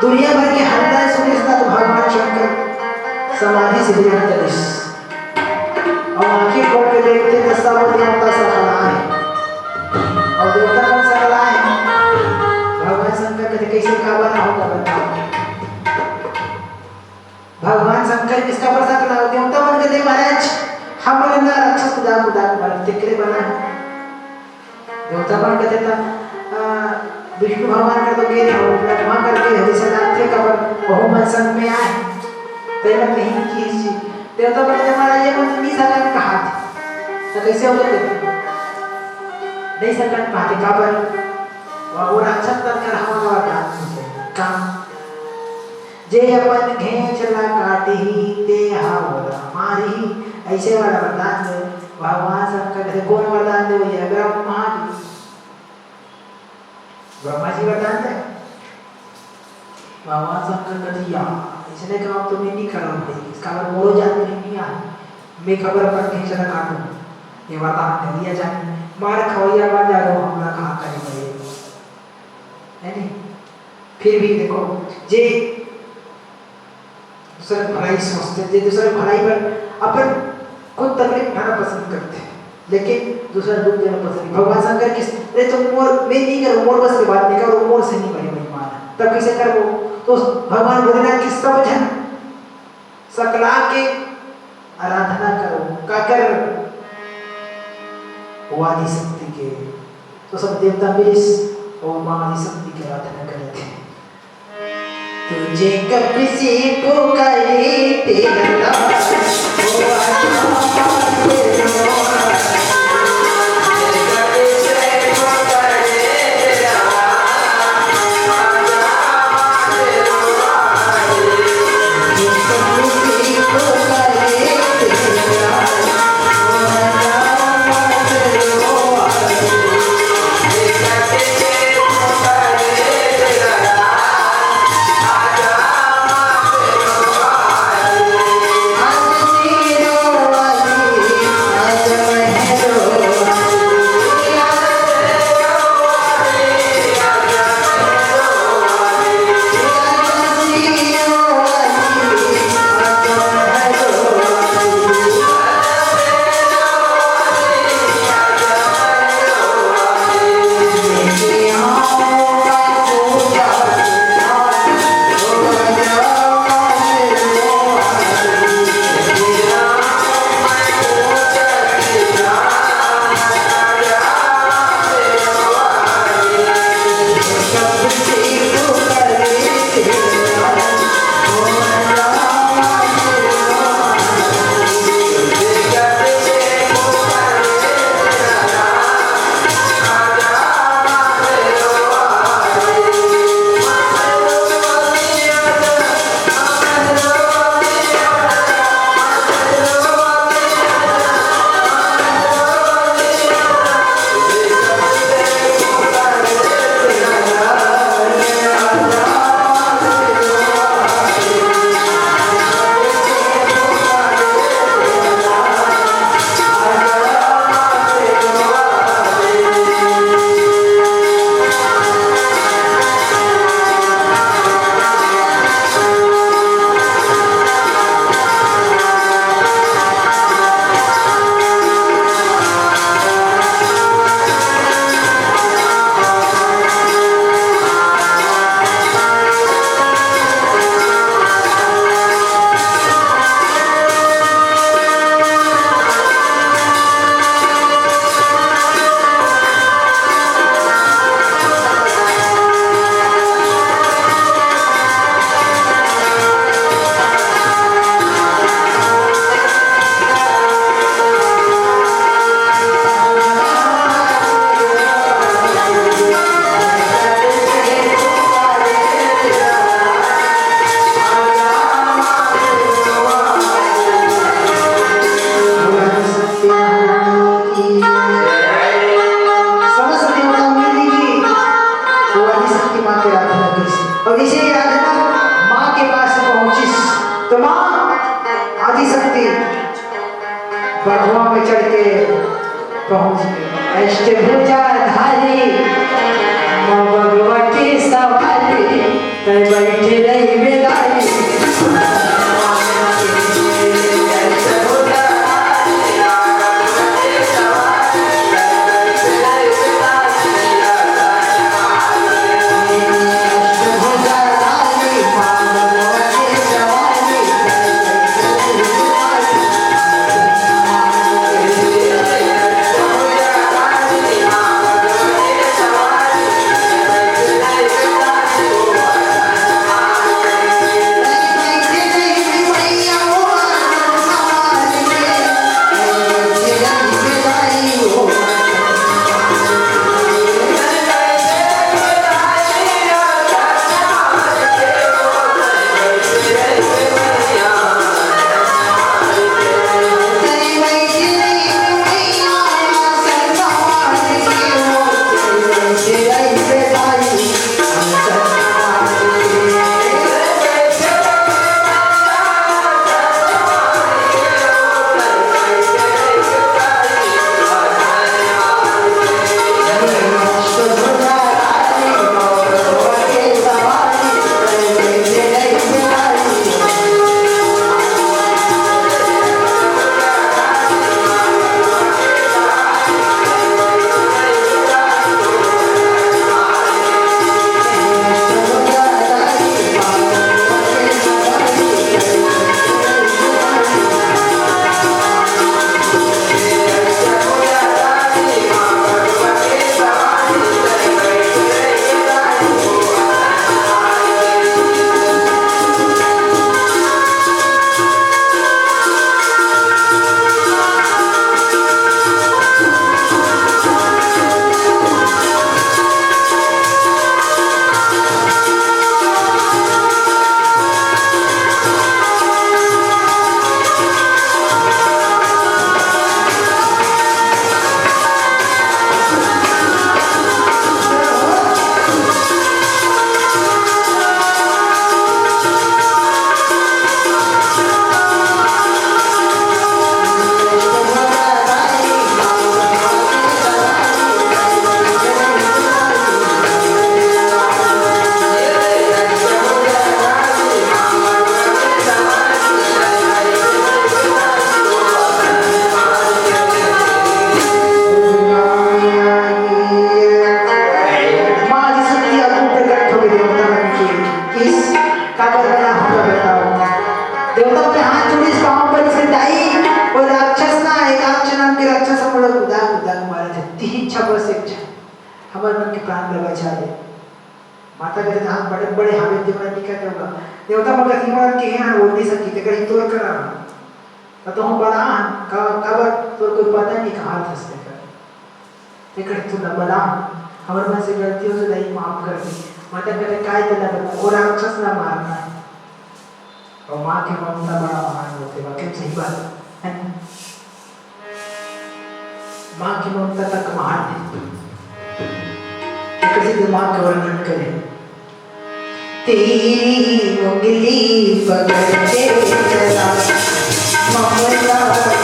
दुनिया भर के हृदय सुनिश्चित भगवान शंकर समाधि से और आंखें खोल के देखते तो सब देवता सकला है, और देवता कौन सकला है? भगवान शंकर कहते कैसे का बना होगा बताओ। भगवान शंकर किसका पर सकला? देवता बन के दे महाराज हमारे ना रक्षा खुदा खुदा बन तिकरे बना देवता बन के देता। विष्णु भगवान का तो कह रहे हो ब्रह्मा करके जैसे नाट्य का बहु मन संग में आए तेरा कहीं की चीज देवता बन के महाराज ये मुझे नहीं सकल कहा था, तो कैसे हो गए? नहीं सकल कहा थे काबर वो राक्षस तक कर हवा का काम जे अपन घेंच ला काटी ते हावरा मारी, ऐसे वाला वरदान दे भगवान शंकर के। कौन वरदान दे? वो ब्रह्मा जी, ब्रह्मा जी वरदान दे। भगवान शंकर कभी या इसने काम तो मैं नहीं कर रहा हूँ, इसका अगर मोड़ो जाते नहीं आ मैं खबर पर नहीं चला काटूँ ये बता दिया जाए मार खवैया बन जा रहा हूँ हमला कहाँ करेंगे है नहीं। फिर भी देखो जे दूसरे भलाई सोचते थे, दूसरे भलाई पर अपन खुद तकलीफ उठाना पसंद करते हैं लेकिन दूसरा दुख देना पसंद नहीं। भगवान शंकर किस अरे तुम मोर मैं नहीं करूँ मोर बस की बात नहीं करो मोर से नहीं बने माना तब किसे कर वो तो भगवान भोलेनाथ की सब जन सकला के आराधना करो का कर वादी शक्ति के तो सब देवता मिलिस और वादी शक्ति की आराधना करते हैं। तुझे कब से पुकारे तेरा बढ़ुआ में चढ़ के पहुंच गए अष्टभुजाधारी भगवती सवारी बैठे रही बेदारी आपल्या बचाले माता कहते हाँ बड़े बड़े हवे देवता क्या होगा देवता मगर तीमार के हैं वो नहीं सकती ते कहीं तोड़ करा तो हम बड़ा कब तो कोई पता नहीं कहाँ था से कर ते कहीं तो ना बड़ा हमारे मन से गलतियों से नहीं माफ कर दी माता कहते काय तेरा बता और राक्षस ना मारना है और माँ के ममता बड़ा महान होते वाकई सही बात है माँ की ममता तक महान है किसी दिमाग का वर्णन करें तेरी उंगली पकड़ के चला ममता के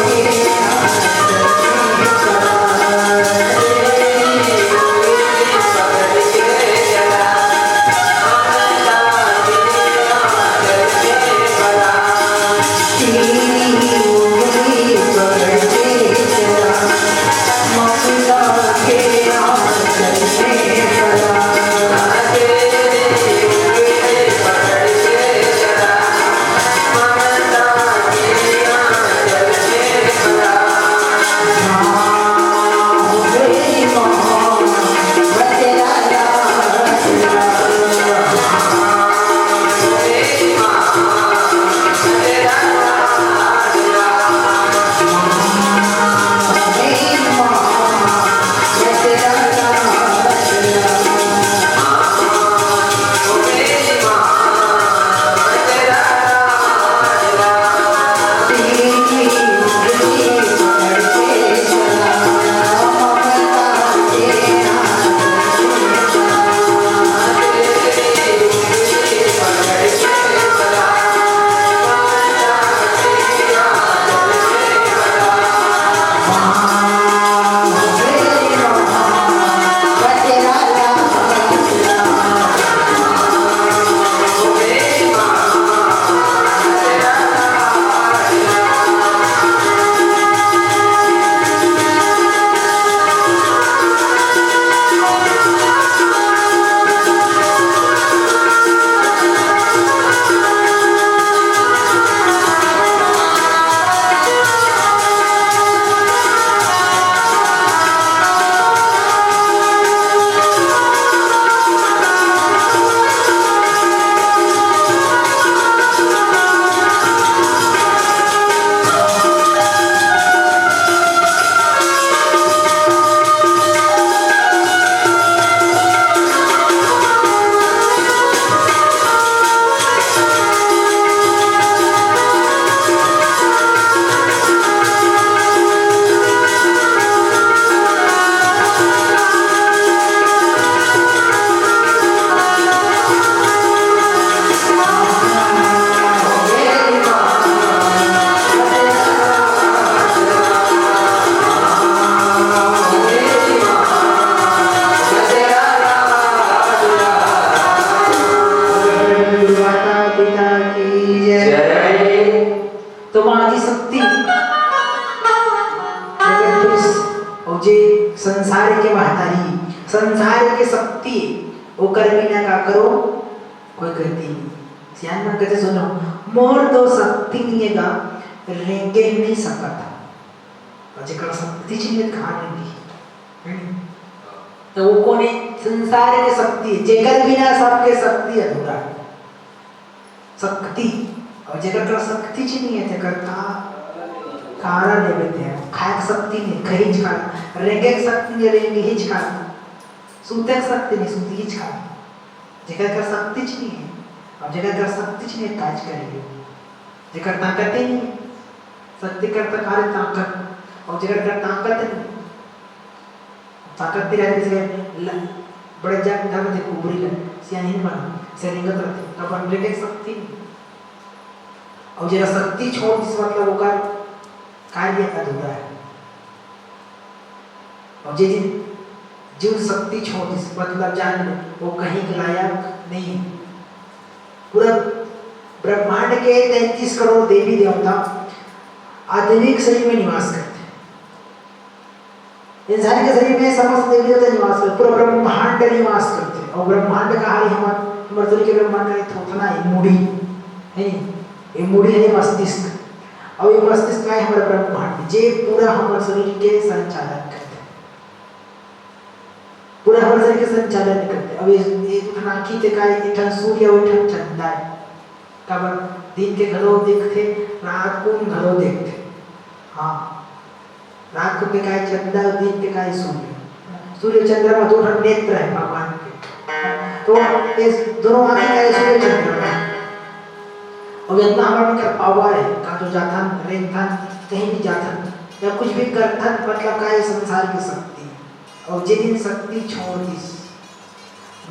संसार के महतारी संसार के शक्ति वो कर बिना का करो कोई करती नहीं सियान मन कहते सुनो मोर तो शक्ति नहीं है रेंगे नहीं सकता और जेकर शक्ति चाहिए खाने की तो वो कोने संसार के शक्ति जेकर बिना सबके शक्ति अधूरा है शक्ति और जेकर का शक्ति नहीं है जेकर का खाना ले लेते हैं खाए शक्ति नहीं खरीच खाना रेंगे शक्ति नहीं रेंगे हिच खाना सुनते शक्ति नहीं सुनती हिच खाना जेकर का शक्ति नहीं है और जेकर का शक्ति नहीं है काज करेंगे जेकर ताकत ही नहीं है शक्ति करता कार्य ताकत और जेकर का ताकत नहीं ताकत रहती है बड़े जाग धाम थे कुबरी ले सियानी बना सेरिंगत रहते तब अंडे के शक्ति और जरा शक्ति छोड़ जिस मतलब होगा कार्य अधूरा है और जे जो शक्ति छोड़ जिस मतलब जान वो कहीं के लायक नहीं है पूरा ब्रह्मांड के 33 करोड़ देवी देवता आधुनिक शरीर में निवास करते हैं इंसान के शरीर में समस्त देवी देवता निवास करते पूरा ब्रह्मांड निवास करते हैं और ब्रह्मांड का हाल हमारे के ब्रह्मांड का थोथना है मूडी है ये मूडी है मस्तिष्क और ये मस्तिष्क का है हमारा ब्रह्मांड जे पूरा हमारे शरीर के संचालन करते हैं पूरा वर्ष के संचालन करते अब ये नाखी ते काय इठन सूर्य उठन चंदा है कबर दिन के घरों देखते रात को घरों देखते हाँ रात को के काय चंदा और दिन के काय सूर्य चंद्रमा दो नेत्र है भगवान के तो ये दोनों आंखें काय सूर्य चंद्रमा और इतना हमारे का पावर है का जो जाता रेंगता कहीं भी जाता या कुछ भी करता मतलब काय संसार की शक्ति और जिस दिन शक्ति छोड़ दी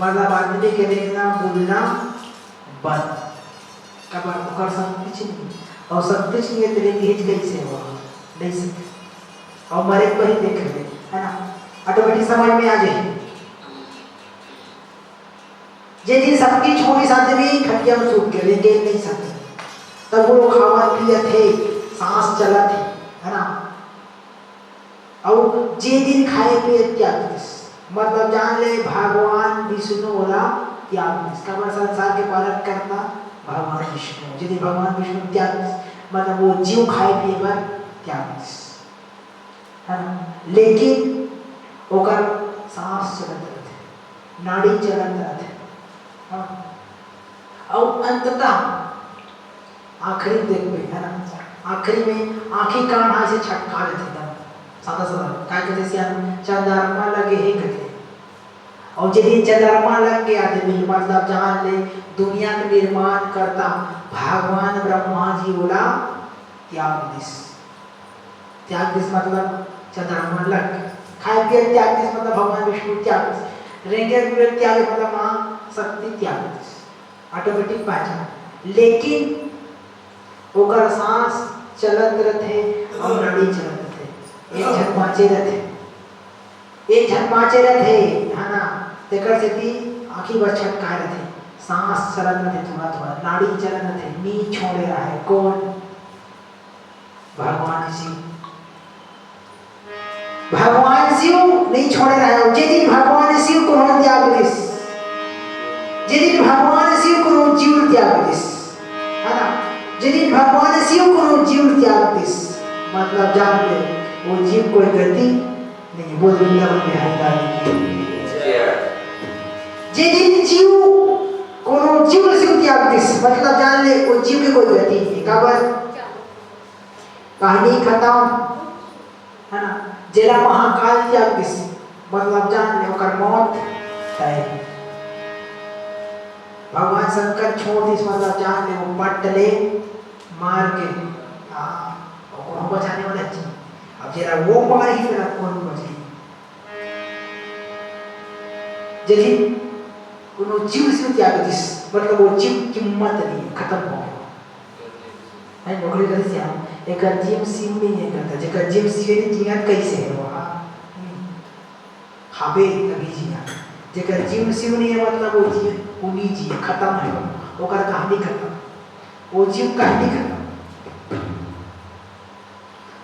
मतलब आदमी के देखना बोलना बंद कब कर सब कुछ नहीं और सब कुछ नहीं तेरे घेज कैसे हुआ नहीं सकते और मरे को ही देख ले है ना ऑटोमेटिक समझ में आ जाए जे दिन सबकी छोटी साथ भी खटिया में सूट के लेंगे नहीं सकते तब वो खावा पिया थे सांस चला थे है ना और जे दिन खाए पिए त्याग मतलब जान ले भगवान विष्णु वाला त्याग इसका संसार के पालन करता भगवान विष्णु यदि भगवान विष्णु त्याग मतलब वो जीव खाए पिए पर त्याग है ना लेकिन ओकर सांस चलत रहते नाड़ी चलत रहते हाँ और अंततः आखिरी देख है ना आखिरी में आँखी कान हाथ से छटका देते सादा काय कहते हैं चंद्रमा लगे ही कहते और यदि चंद्रमा लग गया आदमी मतलब जान ले दुनिया का निर्माण करता भगवान ब्रह्मा जी बोला त्याग दिस मतलब चंद्रमा लग खाए पिए त्याग दिस मतलब भगवान विष्णु त्याग रेंगे त्याग मतलब माँ शक्ति त्याग ऑटोमेटिक पहचान लेकिन ओकर सांस चलत रहते और नाड़ी चलत एक झटमाचे रहते है ना तेकर से भी आँखी बस छटकाए रहते सांस चलन रहते थोड़ा थोड़ा नाड़ी चलन रहते नी छोड़े रहा है कौन भगवान शिव नहीं छोड़े रहा है जे दिन भगवान शिव को हम त्याग दिस जे दिन भगवान शिव को हम जीव त्याग दिस है ना जे दिन भगवान शिव को हम जीव त्याग दिस मतलब जान ले वो जीव कोई गति नहीं बोल वृंदावन बिहारी लाल की जे दिन जीव कोनो जीव से त्याग दिस मतलब जान ले वो जीव की कोई गति नहीं कबर कहानी खत्म है ना जेला महाकाल त्याग दिस मतलब जान ले ओकर मौत है भगवान शंकर छोड़ दिस मतलब जान ले वो पटले मार के हाँ और बचाने वाला चाहिए अब जरा वो मार ही मेरा कौन बचे यदि कोनो जीव से त्याग दिस मतलब वो जीव कीमत नहीं खत्म हो गया है नौकरी कर से हम एक जीव सिंह में नहीं करता जेकर जीव सिंह जीवन कैसे है वो हाबे कभी जिया जेकर जीव सिंह नहीं है मतलब वो जीव उन्हीं जी खत्म है ओकर कहानी खत्म वो जीव कहानी खत्म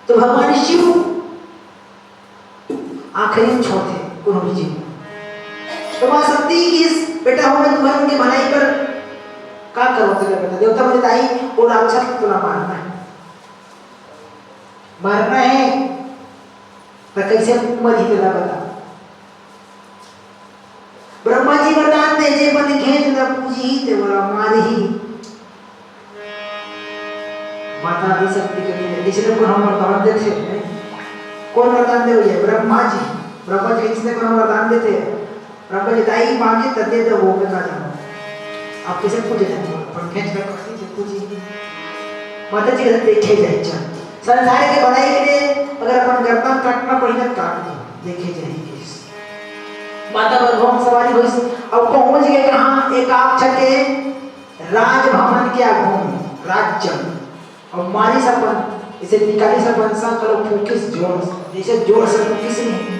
तो भगवान शिव आखिरी छोड़ते कोनो भी जीव तो मां शक्ति किस बेटा हो मैं तुम्हारे उनके भलाई पर क्या करो तेरे बेटा देवता मुझे दाई और राक्षस को ना मारना है तो कैसे मर ही तेरा बता ब्रह्मा जी वरदान दे जे बन घेज न पूजी ही ते बोला मार ही माता भी शक्ति के इसलिए को हम वरदान देते हैं कौन वरदान दे हुए ब्रह्मा जी इसने को हम वरदान देते हैं ब्रह्मा जी दाई मांगे तदे दे वो का जानो आप किसे पूजे जाते पर घेज में करती है पूजी माता जी कहते देखे जाए चल संसार के भलाई के लिए अगर अपन गर्दन काटना पड़ेगा काट दो देखे जाएंगे माता बलभौम सवारी हुई अब पहुंच गए कहां एक आप छके राजभवन के आगू में राज्य और मारी सपन इसे निकाली सपन सा करो फोकस जोर जैसे जोर से फोकस नहीं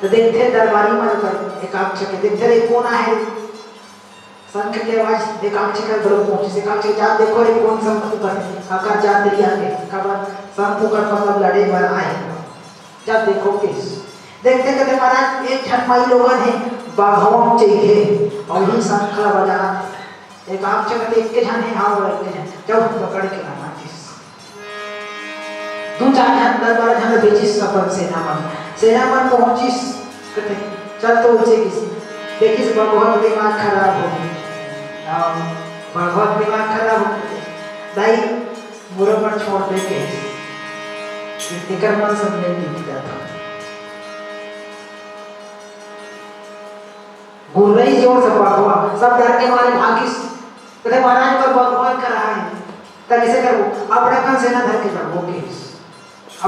तो देखते दरबारी में कर एक आप छके देखते रे कौन है शंख की आवाज एक आप छके बड़ो पहुंचे से काम जा देखो रे कौन शंख कर आकर जा तेरी आगे कब शंख कर मतलब लड़े वाला है जा देखो किस देखते कहते महाराज एक छठमाई लोगन है बाघों चाहिए और ही शंख बजा एक आप चकते एक के जाने हाँ वो एक के जाने जब पकड़ के लाना जिस दो चार जन 10-12 जन भेजिस अपन सेना मन पहुंचिस कहते चल तो उसे किसी देखिस भगवान दिमाग खराब हो गया भगवान दिमाग खराब हो गया दाई बुरा पर छोड़ दे के निकर मन सब नहीं दिखता था गुर्रई जोर से भगवान सब डर के मारे भागिस कहते महाराज पर भगवान कर रहा है तब इसे करो अपना कौन सेना धर के जाओ केस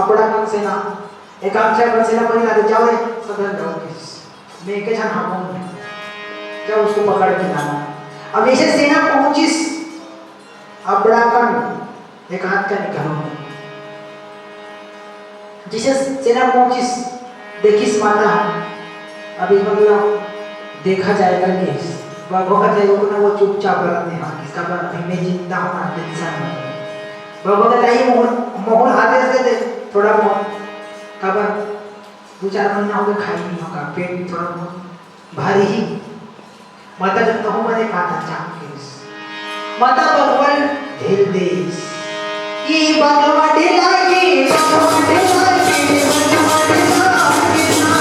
अपना कौन सेना एक आंचल कौन सेना बनी ना जाओ रे सदन जाओ केस मैं के छन हम जाओ उसको पकड़ के लाना अब ऐसे सेना पहुंचिस अपना कौन एक हाथ का निकालो जिसे सेना पहुंचिस देखिस माता अभी मतलब देखा जाएगा केस भगवान जाएगा ना वो चुपचाप रहते हैं किसका पर अभी मैं जिंदा हूँ ना इंसान भगवान नहीं मोहन आदेश दे दे थोड़ा बहुत खबर 2-4 महीना हो गए खाई नहीं होगा पेट भी थोड़ा बहुत भारी ही माता जब तो हूँ मैंने कहा था चाप केस माता भगवान ढेल देश ये भगवान ढेला के भगवान ढेला के भगवान ढेला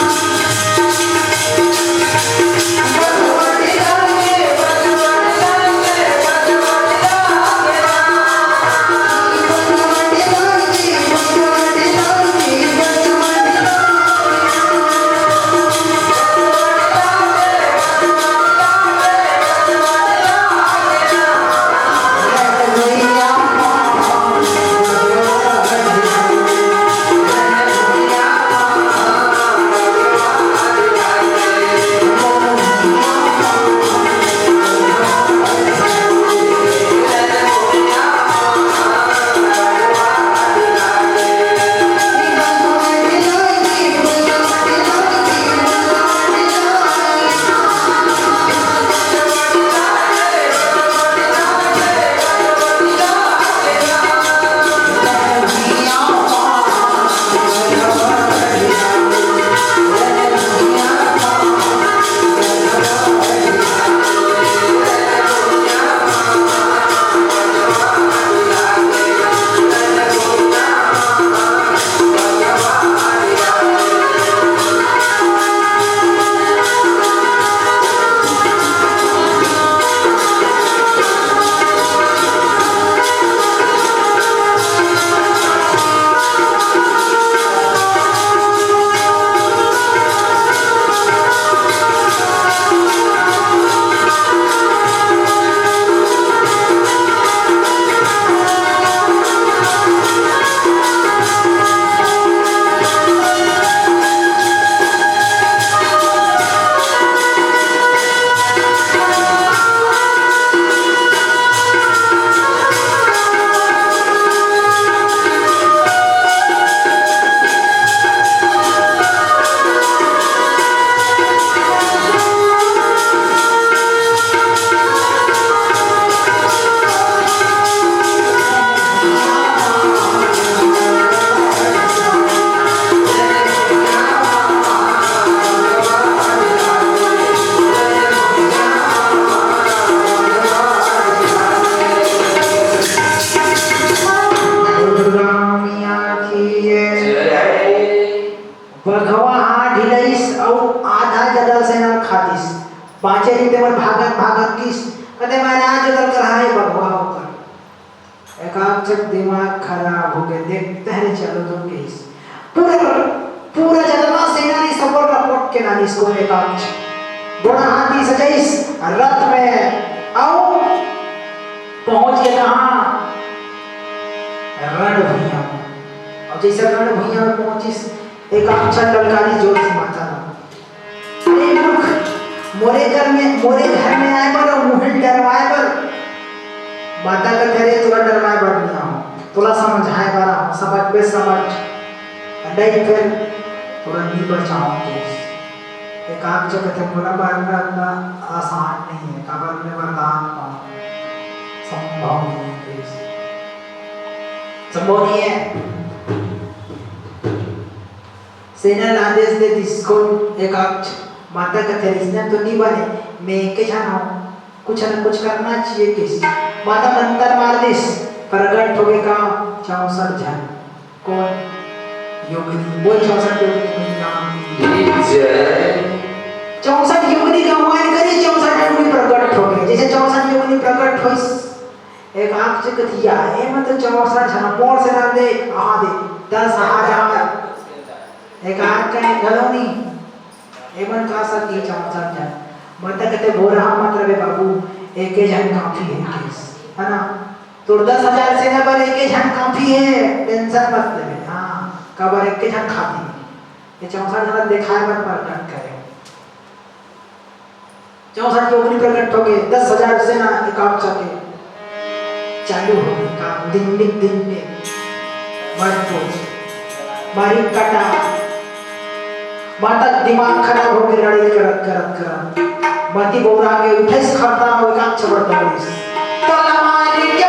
पांचे रीते में भागत भागत किस कहते महाराज उधर कर हाय भगवान होकर एकांचक दिमाग खराब हो गए देखते हैं चलो तुम केस पूरा जगह सेना ने सफल रपट के नानी इसको एकांच बड़ा हाथी सजाइस रथ में आओ पहुंच गए कहां रण भैया और जैसे रण भैया में पहुंचिस एकांच ललकारी जोर से माता मोरे घर में आए पर मुहल डरवाए पर माता का घरे थोड़ा डरवाए बढ़ गया हूं थोड़ा समझाए बड़ा सबक पे समझ नहीं फिर थोड़ा नहीं बचाओ केस एक आग जो कहते पूरा मारना आसान नहीं है काबल में वरदान पाओ संभव नहीं केस संभव नहीं है सेना आदेश दे जिसको एक आग माता का इसने तो नहीं बने मैं के जाना कुछ न कुछ करना चाहिए किस माता मंत्र मार दिस प्रगट हो गए का 64 जन कौन योगिनी बोल 64 योगिनी नाम जय 64 योगिनी का मान करी 64 योगिनी प्रकट हो गए जैसे 64 योगिनी प्रकट होइस एक आंख से कथिया ए मत 64 जन मोर से ना दे आहा दे 10,000 एक आंख का गलोनी एमन का सकी 64 जन मत कहते बोरा हम मात्र बे बाबू एक जन काफी है केस है ना तो 10,000 सेना बल एक जन काफी है टेंशन मत ले हां कबर एक जन खाती ये 64 जन दिखाए मत प्रकट करे 64 योगिनी प्रकट हो गए 10,000 सेना एकांक सके चालू हो गई काम दिन में मजबूत मारी कटा माता दिमाग खराब हो गई लड़ाई करत मती बोरा के उठे खाता हो काम छबड़ दौड़ीस तलवारी के